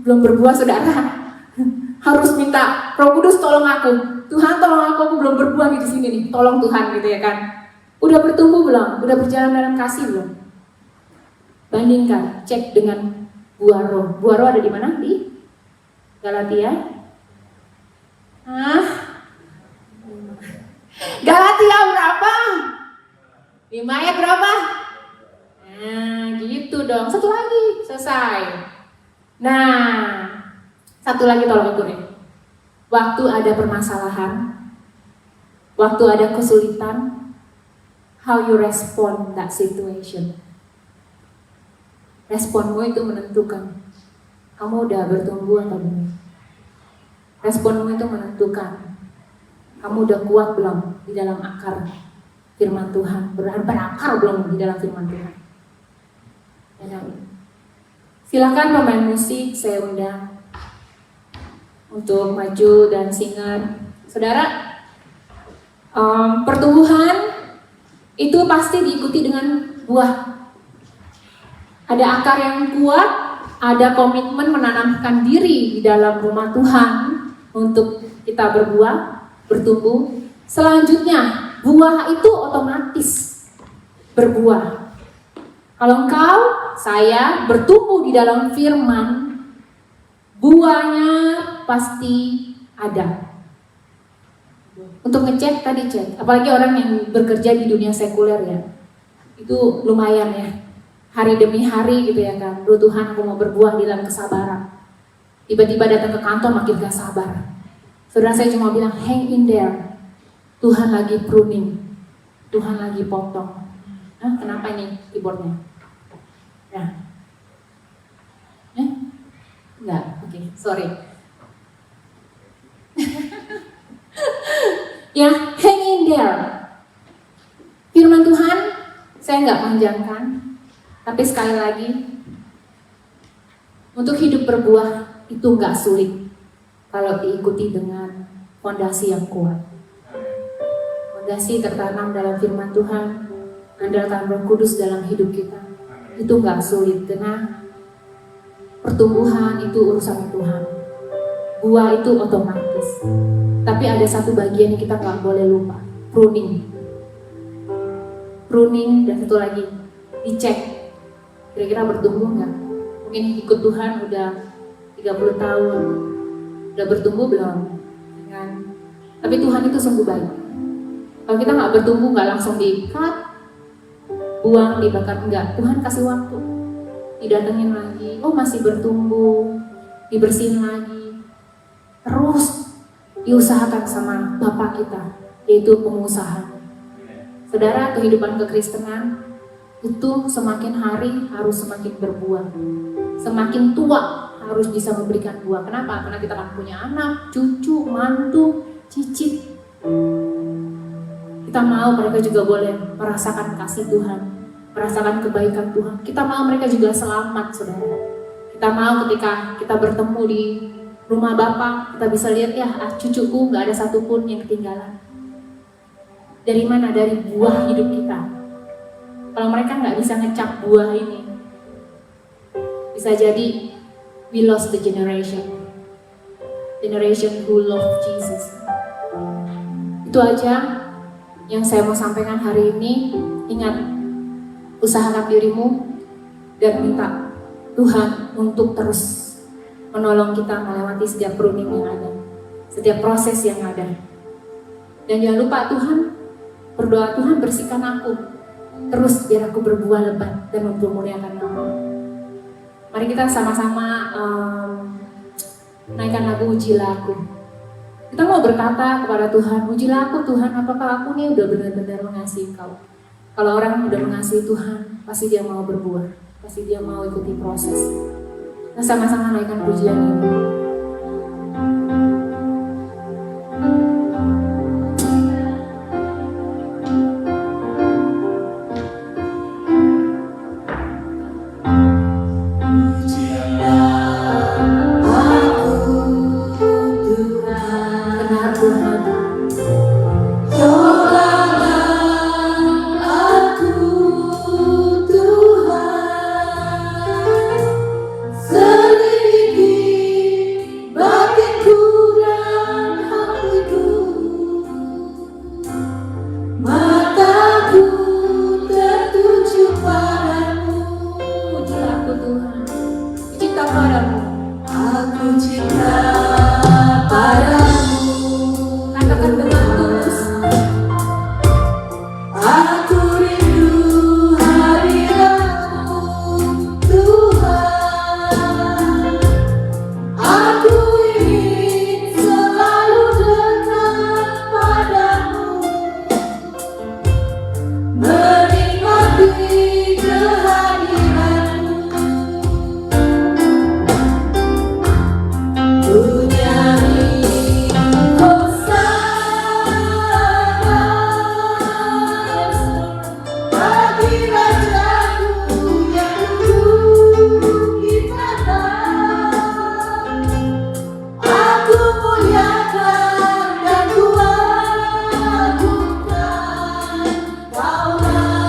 belum berbuah saudara, harus minta Roh Kudus tolong aku. Tuhan tolong aku belum berbuah di sini nih. Tolong Tuhan gitu ya kan. Udah bertumbuh belum? Udah berjalan dalam kasih belum? Bandingkan, cek dengan buah roh. Buah roh ada di mana? Di Galatia. Galatia berapa? 5 ayat berapa? Gitu dong. Satu lagi, selesai. Nah, satu lagi tolong ikutin. Waktu ada permasalahan, waktu ada kesulitan, how you respond that situation. Responmu itu menentukan kamu udah bertumbuh atau belum. Responmu itu menentukan kamu udah kuat belum di dalam akar firman Tuhan, berakar belum di dalam firman Tuhan. Silakan pemain musik saya undang untuk maju dan singer. Saudara, pertumbuhan itu pasti diikuti dengan buah. Ada akar yang kuat, ada komitmen menanamkan diri di dalam rumah Tuhan untuk kita berbuah, bertumbuh. Selanjutnya, buah itu otomatis berbuah. Kalau engkau, saya bertumbuh di dalam firman, buahnya pasti ada. Untuk ngecek tadi cek, apalagi orang yang bekerja di dunia sekuler ya, itu lumayan ya. Hari demi hari gitu ya kan, Tuhan aku mau berbuah di dalam kesabaran. Tiba-tiba datang ke kantor makin gak sabar. Saudara saya cuma bilang hang in there. Tuhan lagi pruning, Tuhan lagi potong. Kenapa ini keyboardnya? Enggak, oke, sorry. Ya, hang in there. Firman Tuhan, saya nggak panjangkan, tapi sekali lagi, untuk hidup berbuah itu nggak sulit kalau diikuti dengan fondasi yang kuat. Fondasi tertanam dalam firman Tuhan, andalkan Roh Kudus dalam hidup kita, itu nggak sulit karena pertumbuhan itu urusan Tuhan. Buah itu otomatis. Tapi ada satu bagian yang kita nggak boleh lupa, pruning. Pruning dan satu lagi, dicek. Kira-kira bertumbuh nggak? Mungkin ikut Tuhan udah 30 tahun, udah bertumbuh belum? Kan? Tapi Tuhan itu sungguh baik. Kalau kita nggak bertumbuh, nggak langsung di-cut, buang, dibakar, enggak. Tuhan kasih waktu, didatengin lagi, masih bertumbuh, dibersihin lagi. Terus diusahakan sama Bapak kita, yaitu pengusaha. Saudara, kehidupan kekristenan itu semakin hari harus semakin berbuah. Semakin tua harus bisa memberikan buah. Kenapa? Karena kita akan punya anak, cucu, mantu, cicit. Kita mau mereka juga boleh merasakan kasih Tuhan. merasakan kebaikan Tuhan. Kita mau mereka juga selamat, saudara. Kita mau ketika kita bertemu di rumah Bapa, kita bisa lihat ya, cucuku gak ada satupun yang ketinggalan. Dari mana? Dari buah hidup kita. Kalau mereka gak bisa ngecap buah ini, bisa jadi we lost the generation who love Jesus. Itu aja yang saya mau sampaikan hari ini. Ingat, usahakan dirimu dan minta Tuhan untuk terus menolong kita melewati setiap pruning yang ada, setiap proses yang ada. Dan jangan lupa berdoa, Tuhan bersihkan aku terus biar aku berbuah lebat dan mempermuliakan nama. Mari kita sama-sama naikkan lagu Ujilah Aku. Kita mau berkata kepada Tuhan, ujilah aku Tuhan, apakah aku nih udah benar-benar mengasihi Kau. Kalau orang udah mengasihi Tuhan, pasti dia mau berbuah, pasti dia mau ikuti proses. Nah, sama-sama naikkan pujian ini. Kau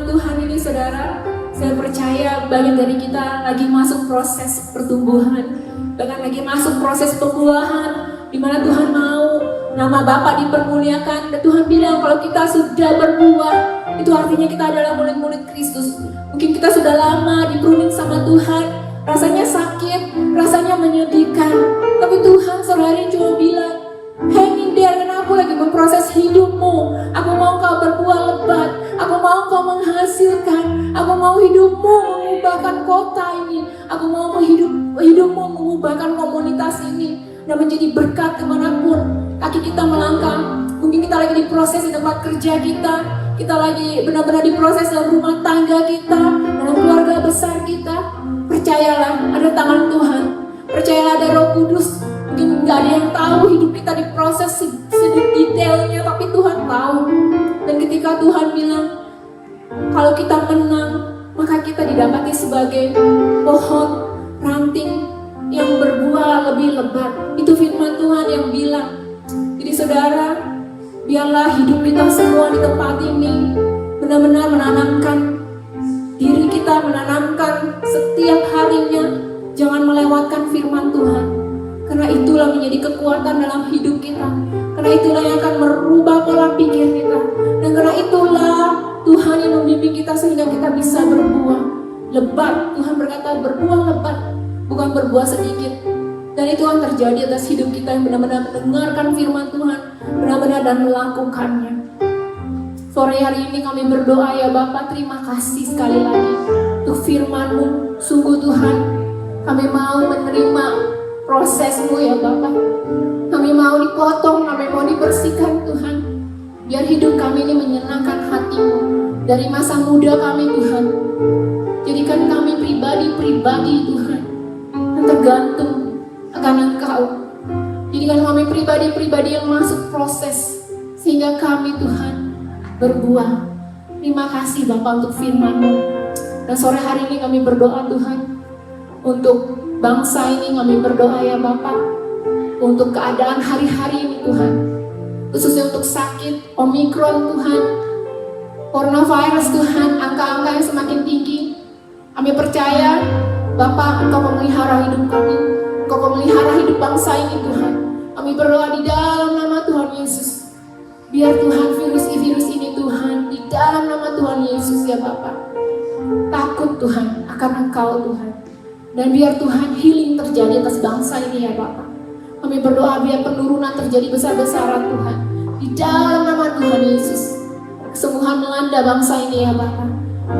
firman Tuhan ini saudara, saya percaya banyak dari kita lagi masuk proses pertumbuhan, bahkan lagi masuk proses pembuahan, di mana Tuhan mau nama Bapa dipermuliakan. Dan Tuhan bilang kalau kita sudah berbuah, itu artinya kita adalah murid-murid Kristus. Mungkin kita sudah lama di-pruning sama Tuhan, rasanya sakit, rasanya menyedihkan, tapi Tuhan sore hari cuma bilang, hang in there, karena aku lagi memproses hidupmu. Aku mau kau berbuah lebat, aku mau kau menghasilkan, aku mau hidupmu mengubahkan kota ini, aku mau hidupmu mengubahkan komunitas ini dan menjadi berkat kemanapun kaki kita melangkah. Mungkin kita lagi diproses di tempat kerja kita lagi benar-benar diproses dalam rumah tangga kita, dalam keluarga besar kita. Percayalah ada tangan Tuhan, percayalah ada Roh Kudus. Mungkin nggak ada yang tahu hidup kita diproses sedetailnya, tapi Tuhan tahu. Dan ketika Tuhan bilang kalau kita menang, maka kita didapati sebagai pohon ranting yang berbuah lebih lebat. Itu firman Tuhan yang bilang. Jadi saudara, biarlah hidup kita semua di tempat ini benar-benar menanamkan diri kita, menanamkan setiap harinya, jangan melewatkan firman Tuhan. Karena itulah menjadi kekuatan dalam hidup kita. Karena itulah yang akan merubah pola pikir kita. Dan karena itulah Tuhan yang membimbing kita sehingga kita bisa berbuah lebat. Tuhan berkata berbuah lebat, bukan berbuah sedikit. Dan itu akan terjadi atas hidup kita yang benar-benar mendengarkan firman Tuhan, benar-benar dan melakukannya. Sore hari ini kami berdoa ya Bapa, terima kasih sekali lagi untuk firman-Mu. Sungguh Tuhan, kami mau menerima proses-Mu ya Bapa. Kami mau dipotong, kami mau dibersihkan Tuhan. Biar hidup kami ini menyenangkan hati-Mu. Dari masa muda kami Tuhan, jadikan kami pribadi-pribadi Tuhan yang tergantung akan Engkau. Jadikan kami pribadi-pribadi yang masuk proses sehingga kami Tuhan berbuah. Terima kasih Bapa untuk firman-Mu. Dan sore hari ini kami berdoa Tuhan untuk bangsa ini, kami berdoa ya Bapa untuk keadaan hari-hari ini Tuhan, khususnya untuk sakit Omikron Tuhan, coronavirus Tuhan, angka-angka yang semakin tinggi. Kami percaya Bapa, Engkau memelihara hidup kami, Engkau memelihara hidup bangsa ini Tuhan. Kami berdoa di dalam nama Tuhan Yesus. Biar Tuhan virus ini Tuhan, di dalam nama Tuhan Yesus ya Bapa, takut Tuhan akan Engkau Tuhan. Dan biar Tuhan healing terjadi atas bangsa ini ya Bapa. Kami berdoa biar penurunan terjadi besar-besaran Tuhan, di dalam nama Tuhan Yesus. Kesembuhan melanda bangsa ini ya Bapa.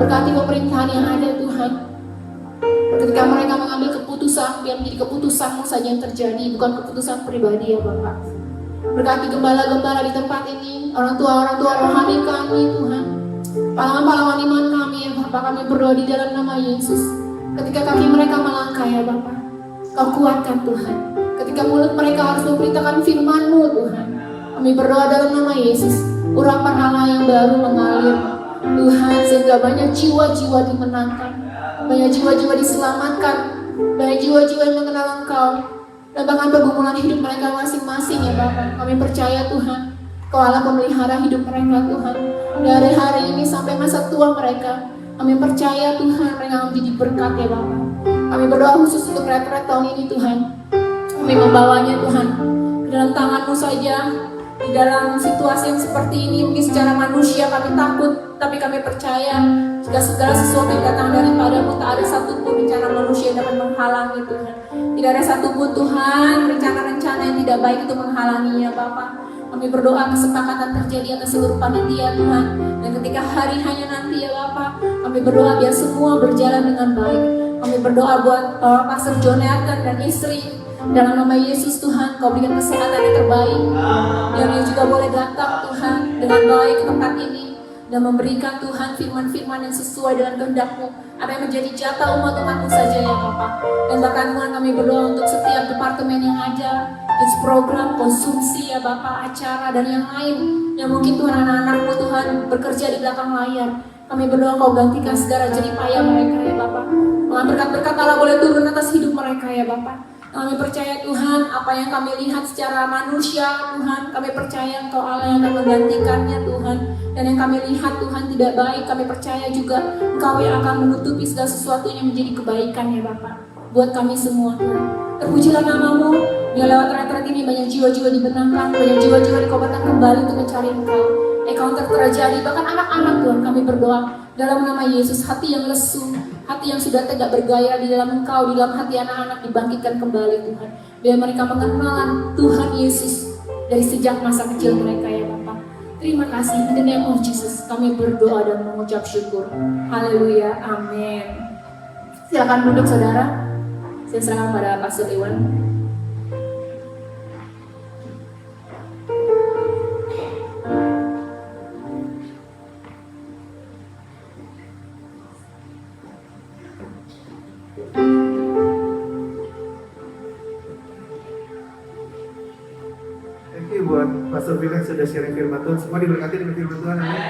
Berkati pemerintahan yang ada Tuhan. Ketika mereka mengambil keputusan, biar menjadi keputusan-Mu saja yang terjadi, bukan keputusan pribadi ya Bapa. Berkati gembala-gembala di tempat ini, orang tua rohani kami Tuhan, pahlawan-pahlawan iman kami ya Bapa. Kami berdoa di dalam nama Yesus. Ketika kaki mereka melangkah ya Bapa, Kau kuatkan Tuhan. Ketika mulut mereka harus memberitakan firman-Mu Tuhan, kami berdoa dalam nama Yesus. Urapan Allah yang baru mengalir Tuhan, sehingga banyak jiwa-jiwa dimenangkan, banyak jiwa-jiwa diselamatkan, banyak jiwa-jiwa yang mengenal Engkau, dan bahkan pergumulan hidup mereka masing-masing ya Bapa. Kami percaya Tuhan, Kau Allah pemelihara hidup mereka Tuhan, dari hari ini sampai masa tua mereka. Kami percaya Tuhan mereka menjadi berkat ya Bapa. Kami berdoa khusus untuk retret tahun ini Tuhan. Kami membawanya Tuhan ke dalam tangan-Mu saja. Di dalam situasi yang seperti ini, mungkin secara manusia kami takut, tapi kami percaya jika segala sesuatu yang datang daripada-Mu, tak ada satupun rencana manusia yang dapat menghalangi Tuhan. Tidak ada satupun Tuhan rencana-rencana yang tidak baik itu menghalanginya Bapa. Kami berdoa kesepakatan terjadi atas seluruh panitia Tuhan. Dan ketika hari hanya nanti ya Bapa, kami berdoa biar semua berjalan dengan baik. Kami berdoa buat Pastor Jonathan dan istri. Dalam nama Yesus Tuhan, Kau berikan kesehatan yang terbaik. Biar dia juga boleh datang Tuhan dengan baik ke tempat ini dan memberikan Tuhan firman-firman yang sesuai dengan kehendak-Mu, apa yang menjadi jatah umat-umat-Mu saja ya Bapa. Dan bahkan Tuhan kami berdoa untuk setiap departemen yang ada, kids program, konsumsi ya Bapa, acara dan yang lain yang mungkin Tuhan anak-anak-Mu Tuhan bekerja di belakang layar. Kami berdoa Kau gantikan segala jerih payah mereka ya Bapa. Berkat-berkat Allah boleh turun atas hidup mereka ya Bapa. Kami percaya Tuhan, apa yang kami lihat secara manusia Tuhan, kami percaya Engkau Allah yang akan menggantikannya Tuhan. Dan yang kami lihat Tuhan tidak baik, kami percaya juga Engkau yang akan menutupi segala sesuatu yang menjadi kebaikan ya Bapak. Buat kami semua Tuhan. Terpujilah nama-Mu, yang lewat retret ini banyak jiwa-jiwa dibenarkan, banyak jiwa-jiwa dikobarkan kembali untuk mencari Engkau. Encounter terjadi, bahkan anak-anak Tuhan kami berdoa dalam nama Yesus, hati yang lesu, hati yang sudah tidak bergaya di dalam Engkau, di dalam hati anak-anak dibangkitkan kembali Tuhan. Biar mereka mengenal Tuhan Yesus dari sejak masa kecil mereka ya Bapak. Terima kasih, in the name of Jesus kami berdoa dan mengucap syukur. Haleluya, amin. Silakan duduk saudara. Saya serahkan pada Pastor Iwan. Buat Pastor Felix sudah sharing firman Tuhan, semua diberkati dengan firman Tuhan, amin.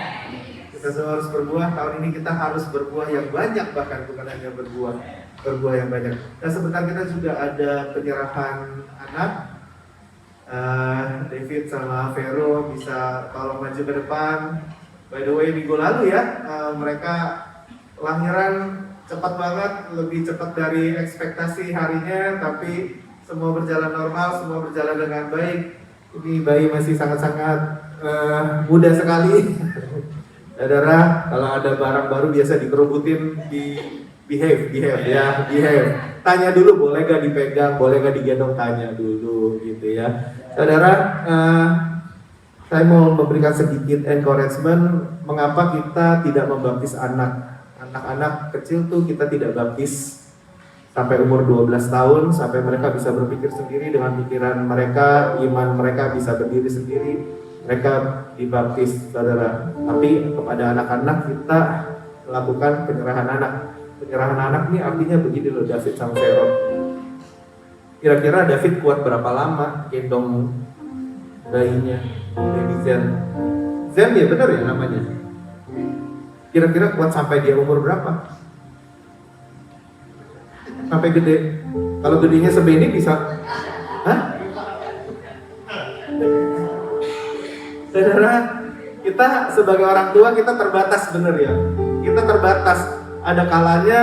Kita semua harus berbuah, tahun ini kita harus berbuah yang banyak, bahkan bukan hanya berbuah yang banyak. Dan sebentar kita juga ada penyerahan anak. David sama Vero bisa tolong maju ke depan. By the way, minggu lalu ya, mereka lahiran cepat banget, lebih cepat dari ekspektasi harinya, tapi semua berjalan normal, semua berjalan dengan baik. Ini bayi masih sangat-sangat muda sekali. Saudara, kalau ada barang baru biasa dikerubutin, di behave. Tanya dulu, boleh gak dipegang, boleh gak digendong, tanya dulu gitu ya. Saudara, saya mau memberikan sedikit encouragement mengapa kita tidak membaptis anak-anak kecil tuh kita tidak baptis sampai umur 12 tahun, sampai mereka bisa berpikir sendiri dengan pikiran mereka, iman mereka bisa berdiri sendiri, mereka dibaptis, saudara. Tapi kepada anak-anak kita lakukan penyerahan anak. Penyerahan anak ini artinya begini loh, David sama Vero. Kira-kira David kuat berapa lama gendong bayinya, baby Zen? Zen ya benar ya namanya? Kira-kira kuat sampai dia umur berapa? Sampai gede. Kalau gedenya sebeni bisa, saudara, kita sebagai orang tua kita terbatas benar ya. Kita terbatas. Ada kalanya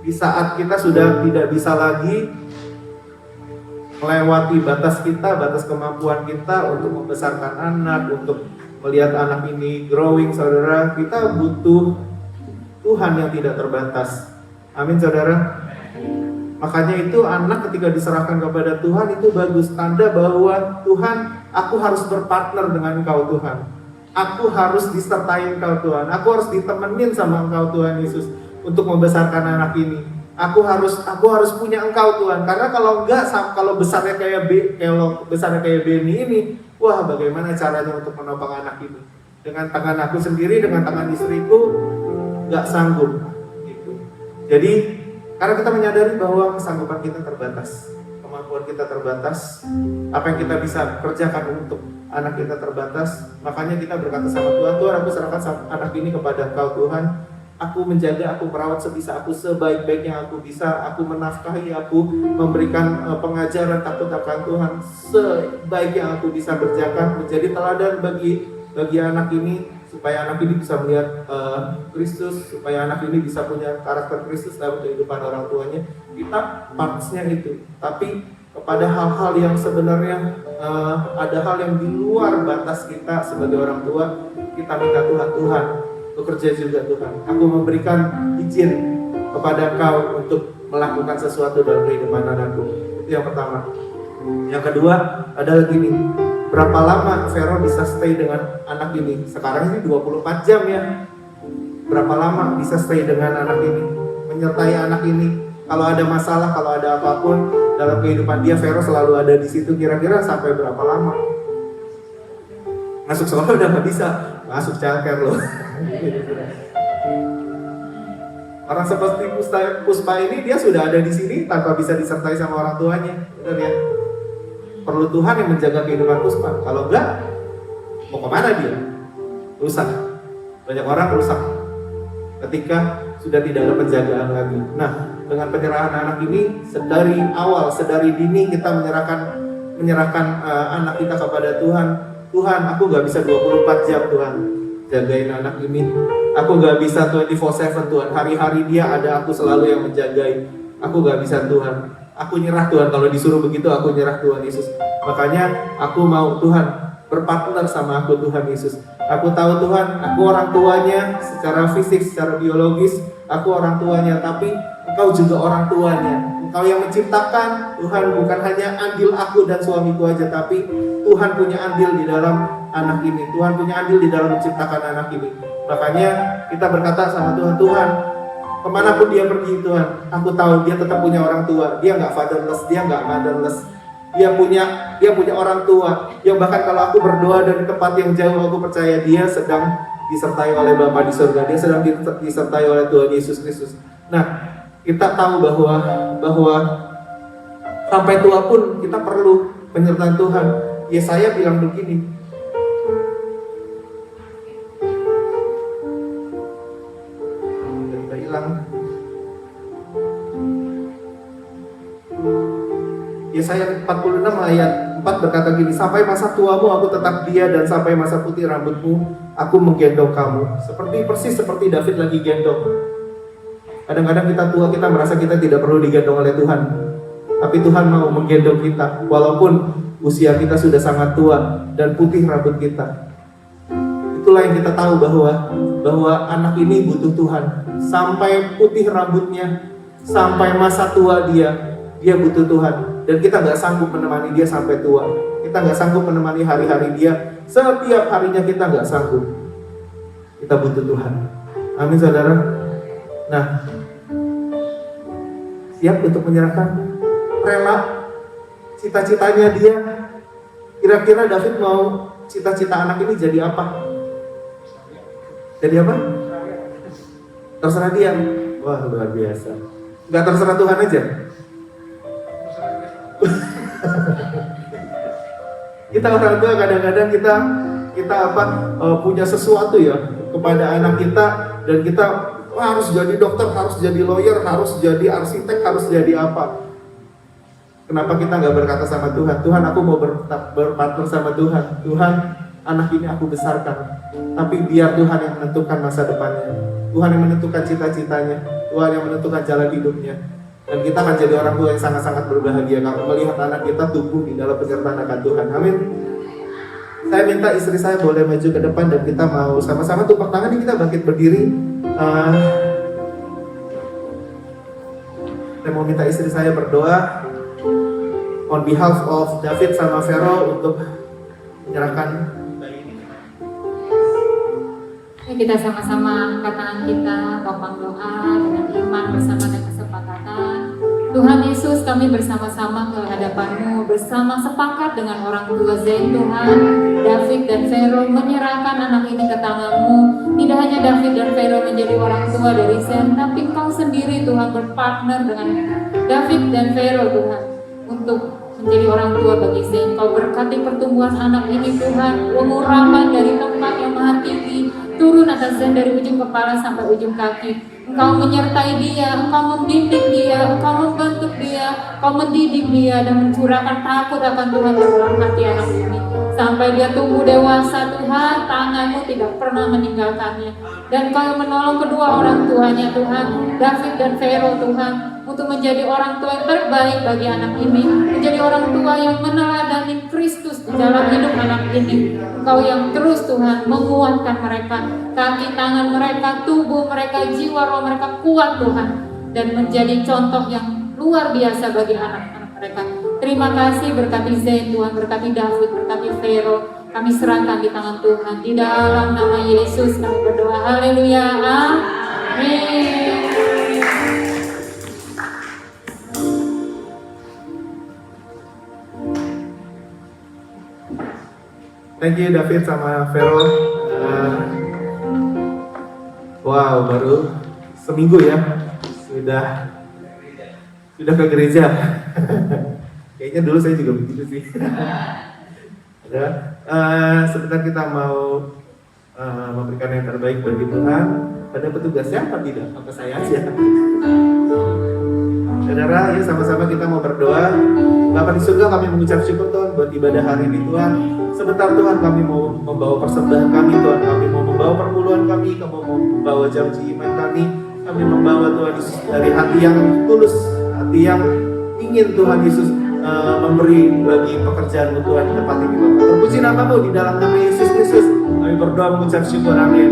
di saat kita sudah tidak bisa lagi melewati batas kita, batas kemampuan kita untuk membesarkan anak, untuk melihat anak ini growing, saudara. Kita butuh Tuhan yang tidak terbatas. Amin, saudara. Makanya itu anak ketika diserahkan kepada Tuhan itu bagus, tanda bahwa Tuhan, aku harus berpartner dengan Engkau Tuhan. Aku harus disertai Engkau Tuhan. Aku harus ditemenin sama Engkau Tuhan Yesus untuk membesarkan anak ini. Aku harus punya Engkau Tuhan. Karena kalau enggak, kalau besarnya kayak Beni ini, wah bagaimana caranya untuk menopang anak ini? Dengan tangan aku sendiri, dengan tangan istriku, enggak sanggup. Gitu. Jadi karena kita menyadari bahwa kesanggupan kita terbatas, kemampuan kita terbatas, apa yang kita bisa kerjakan untuk anak kita terbatas, makanya kita berkata sama Tuhan, Tuhan aku serahkan anak ini kepada Engkau Tuhan, aku menjaga, aku merawat sebisa aku, sebaik-baik yang aku bisa, aku menafkahi, aku memberikan pengajaran takut akan Tuhan, sebaik yang aku bisa kerjakan, menjadi teladan bagi anak ini, supaya anak ini bisa melihat Kristus, supaya anak ini bisa punya karakter Kristus dalam kehidupan orang tuanya. Kita partsnya itu, tapi kepada hal-hal yang sebenarnya ada hal yang di luar batas kita sebagai orang tua, kita minta Tuhan bekerja juga Tuhan. Aku memberikan izin kepada Engkau untuk melakukan sesuatu dalam kehidupan anakku. Itu yang pertama. Yang kedua adalah gini, berapa lama Vero bisa stay dengan anak ini? Sekarang ini 24 jam ya. Berapa lama bisa stay dengan anak ini? Menyertai anak ini. Kalau ada masalah, kalau ada apapun dalam kehidupan dia, Vero selalu ada di situ. Kira-kira sampai berapa lama? Masuk sekolah udah nggak bisa, masuk childcare loh. Orang seperti Puspa ini dia sudah ada di sini tanpa bisa disertai sama orang tuanya, benar ya? Perlu Tuhan yang menjaga kehidupan Puspa. Kalau enggak, mau kemana dia? Rusak. Banyak orang rusak ketika sudah tidak ada penjagaan lagi. Nah, dengan penyerahan anak ini, sedari awal, sedari dini kita menyerahkan anak kita kepada Tuhan. Tuhan, aku gak bisa 24 jam Tuhan jagain anak ini. Aku gak bisa 24/7 Tuhan. Hari-hari dia ada aku selalu yang menjagain. Aku gak bisa Tuhan. Aku nyerah Tuhan, kalau disuruh begitu aku nyerah Tuhan Yesus. Makanya aku mau Tuhan berpartner sama aku Tuhan Yesus. Aku tahu Tuhan, aku orang tuanya secara fisik, secara biologis, aku orang tuanya, tapi Engkau juga orang tuanya. Engkau yang menciptakan, Tuhan, bukan hanya andil aku dan suamiku aja, tapi Tuhan punya andil di dalam anak ini. Tuhan punya andil di dalam menciptakan anak ini. Makanya kita berkata sama Tuhan, Tuhan, kemanapun dia pergi Tuhan, aku tahu dia tetap punya orang tua. Dia nggak fatherless, dia nggak motherless. Dia punya orang tua yang bahkan kalau aku berdoa dari tempat yang jauh, aku percaya dia sedang disertai oleh Bapa di surga. Dia sedang disertai oleh Tuhan Yesus Kristus. Nah, kita tahu bahwa sampai tua pun kita perlu penyertaan Tuhan. Yesaya bilang begini. Udah hilang. Yesaya 46 ayat 4 berkata gini, sampai masa tuamu aku tetap dia, dan sampai masa putih rambutmu aku menggendong kamu. Persis seperti David lagi gendong. Kadang-kadang kita tua, kita merasa kita tidak perlu digendong oleh Tuhan. Tapi Tuhan mau menggendong kita, walaupun usia kita sudah sangat tua dan putih rambut kita. Itulah yang kita tahu bahwa anak ini butuh Tuhan. Sampai putih rambutnya, sampai masa tua dia butuh Tuhan. Dan kita nggak sanggup menemani dia sampai tua. Kita nggak sanggup menemani hari-hari dia. Setiap harinya kita nggak sanggup. Kita butuh Tuhan. Amin saudara. Nah, siap untuk menyerahkan, rela cita-citanya dia. Kira-kira David mau cita-cita anak ini jadi apa? Jadi apa? Terserah dia. Wah, luar biasa. Nggak terserah Tuhan aja. Kita orang tua kadang-kadang kita punya sesuatu ya kepada anak kita, dan kita harus jadi dokter, harus jadi lawyer, harus jadi arsitek, harus jadi apa. Kenapa kita nggak berkata sama Tuhan, Tuhan aku mau berpartner sama Tuhan. Tuhan, anak ini aku besarkan, tapi biar Tuhan yang menentukan masa depannya, Tuhan yang menentukan cita-citanya, Tuhan yang menentukan jalan hidupnya. Dan kita akan jadi orang tua yang sangat-sangat berbahagia kalau melihat anak kita tumbuh di dalam penyertaan akan Tuhan. Amin. Saya minta istri saya boleh maju ke depan, dan kita mau sama-sama tumpang tangan, kita bangkit berdiri. Saya mau minta istri saya berdoa on behalf of David sama Vero untuk menyerahkan bayi ini. Kita sama-sama angkat tangan kita, topang doa dengan iman bersama dan kesepakatan. Tuhan Yesus, kami bersama-sama ke hadapan-Mu, bersama sepakat dengan orang tua Zain, Tuhan, David dan Vero, menyerahkan anak ini ke tangan-Mu. Tidak hanya David dan Vero menjadi orang tua dari Zain, tapi Engkau sendiri Tuhan berpartner dengan David dan Vero Tuhan untuk menjadi orang tua bagi Zain. Kau berkati pertumbuhan anak ini Tuhan, pengurapan dari tempat yang maha tinggi turun atas Zain dari ujung kepala sampai ujung kaki. Engkau menyertai dia, Engkau membimbing dia, Engkau membentuk dia, Engkau mendidik dia dan mencurahkan takut akan Tuhan di dalam hati anak ini. Sampai dia tumbuh dewasa Tuhan, tangan-Mu tidak pernah meninggalkannya. Dan Engkau yang menolong kedua orang tuanya Tuhan, David dan Vero Tuhan, untuk menjadi orang tua yang terbaik bagi anak ini, menjadi orang tua yang meneladani Kristus di dalam hidup anak ini. Engkau yang terus Tuhan menguatkan mereka, kaki tangan mereka, tubuh mereka, jiwa roh mereka kuat Tuhan, dan menjadi contoh yang luar biasa bagi anak-anak mereka. Terima kasih, berkati Zain Tuhan, berkati David, berkati Vero. Kami serahkan di tangan Tuhan, di dalam nama Yesus kami berdoa. Haleluya, amin. Thank you David sama Vero. Wow, baru seminggu ya sudah ke gereja. Kayaknya dulu saya juga begitu sih. Sebentar kita mau memberikan yang terbaik bagi Tuhan. Ada petugasnya apa tidak? Apa saya aja? Saudara, ya sama-sama kita mau berdoa. Bapa di surga, kami mengucap syukur Tuhan buat ibadah hari ini Tuhan. Sebentar Tuhan kami mau membawa persembahan kami Tuhan. Kami mau membawa perpuluhan kami, kami mau membawa janji iman kami. Kami membawa Tuhan Yesus dari hati yang tulus, hati yang ingin Tuhan Yesus memberi bagi pekerjaan Tuhan di tempat ini Bapak. Terpuji nama-Mu di dalam nama Yesus Kristus. Kami berdoa mengucap syukur, amin.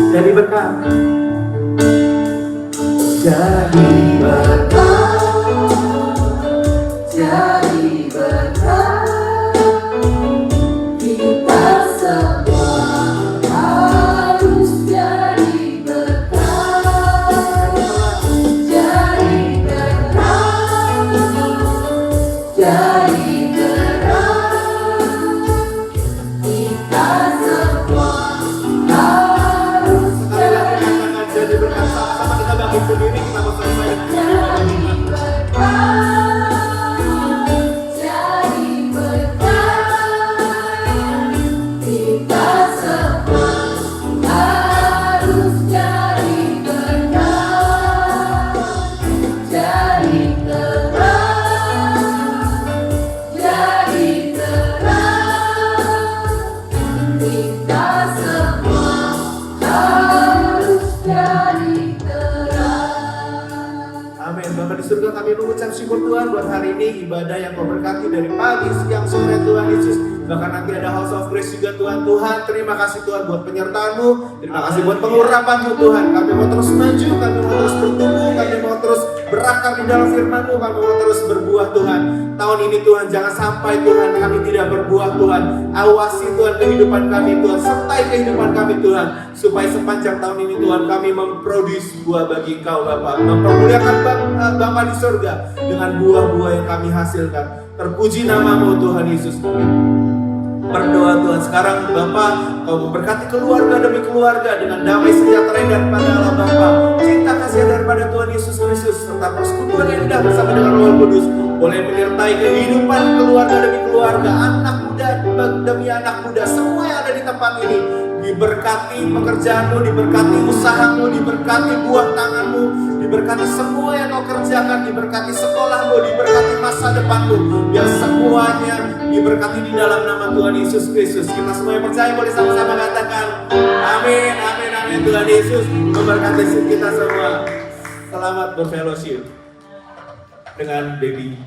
Jadi berkat. Jadi berkat. Jadi berkat. Kita semua harus jadi berkat. Jadi berkat. Jadi berkat. Kita semua harus jadi berkat. Sama-sama kita bangkit berdiri, kita mau selesai. Jadi berkat. Jadi berkat. Kita semua harus jadi berkat. Jadi terang. Jadi terang. Kita semua harus jadi terang. Amin. Bapa di surga, kami mengucap syukur Tuhan buat hari ini ibadah yang Kau berkati dari pagi, siang, sore Tuhan Yesus. Bahkan nanti ada House of Grace juga Tuhan. Tuhan, terima kasih Tuhan buat penyertaan-Mu. Terima kasih buat pengurapan-Mu Tuhan. Kami mau terus maju, kami mau terus bertumbuh, kami mau terus berakar di dalam firman-Mu, kami mau terus berbuah Tuhan. Tahun ini Tuhan, jangan sampai Tuhan kami tidak berbuah Tuhan. Awasi Tuhan kehidupan kami Tuhan, sertai kehidupan kami Tuhan. Supaya sepanjang tahun ini Tuhan kami memproduksi buah bagi Engkau Bapa. Mempermuliakan Bapa di surga dengan buah-buah yang kami hasilkan. Terpuji nama-Mu Tuhan Yesus. Berdoa Tuhan sekarang Bapa, Kau memberkati keluarga demi keluarga dengan damai sejahtera daripada Allah Bapa, cinta kasih daripada Tuhan Yesus Kristus, serta persekutuan yang indah bersama dengan Roh Kudus boleh menyertai kehidupan keluarga demi keluarga, anak muda demi anak muda, semua yang ada di tempat ini. Diberkati pekerjaanmu, diberkati usahamu, diberkati buah tanganmu, diberkati semua yang kau kerjakan, diberkati sekolahmu, diberkati masa depanmu, biar semuanya diberkati di dalam nama Tuhan Yesus Kristus. Kita semua yang percaya boleh sama-sama katakan amin, amin, amin. Tuhan Yesus memberkati kita semua. Selamat berfellowship dengan baby.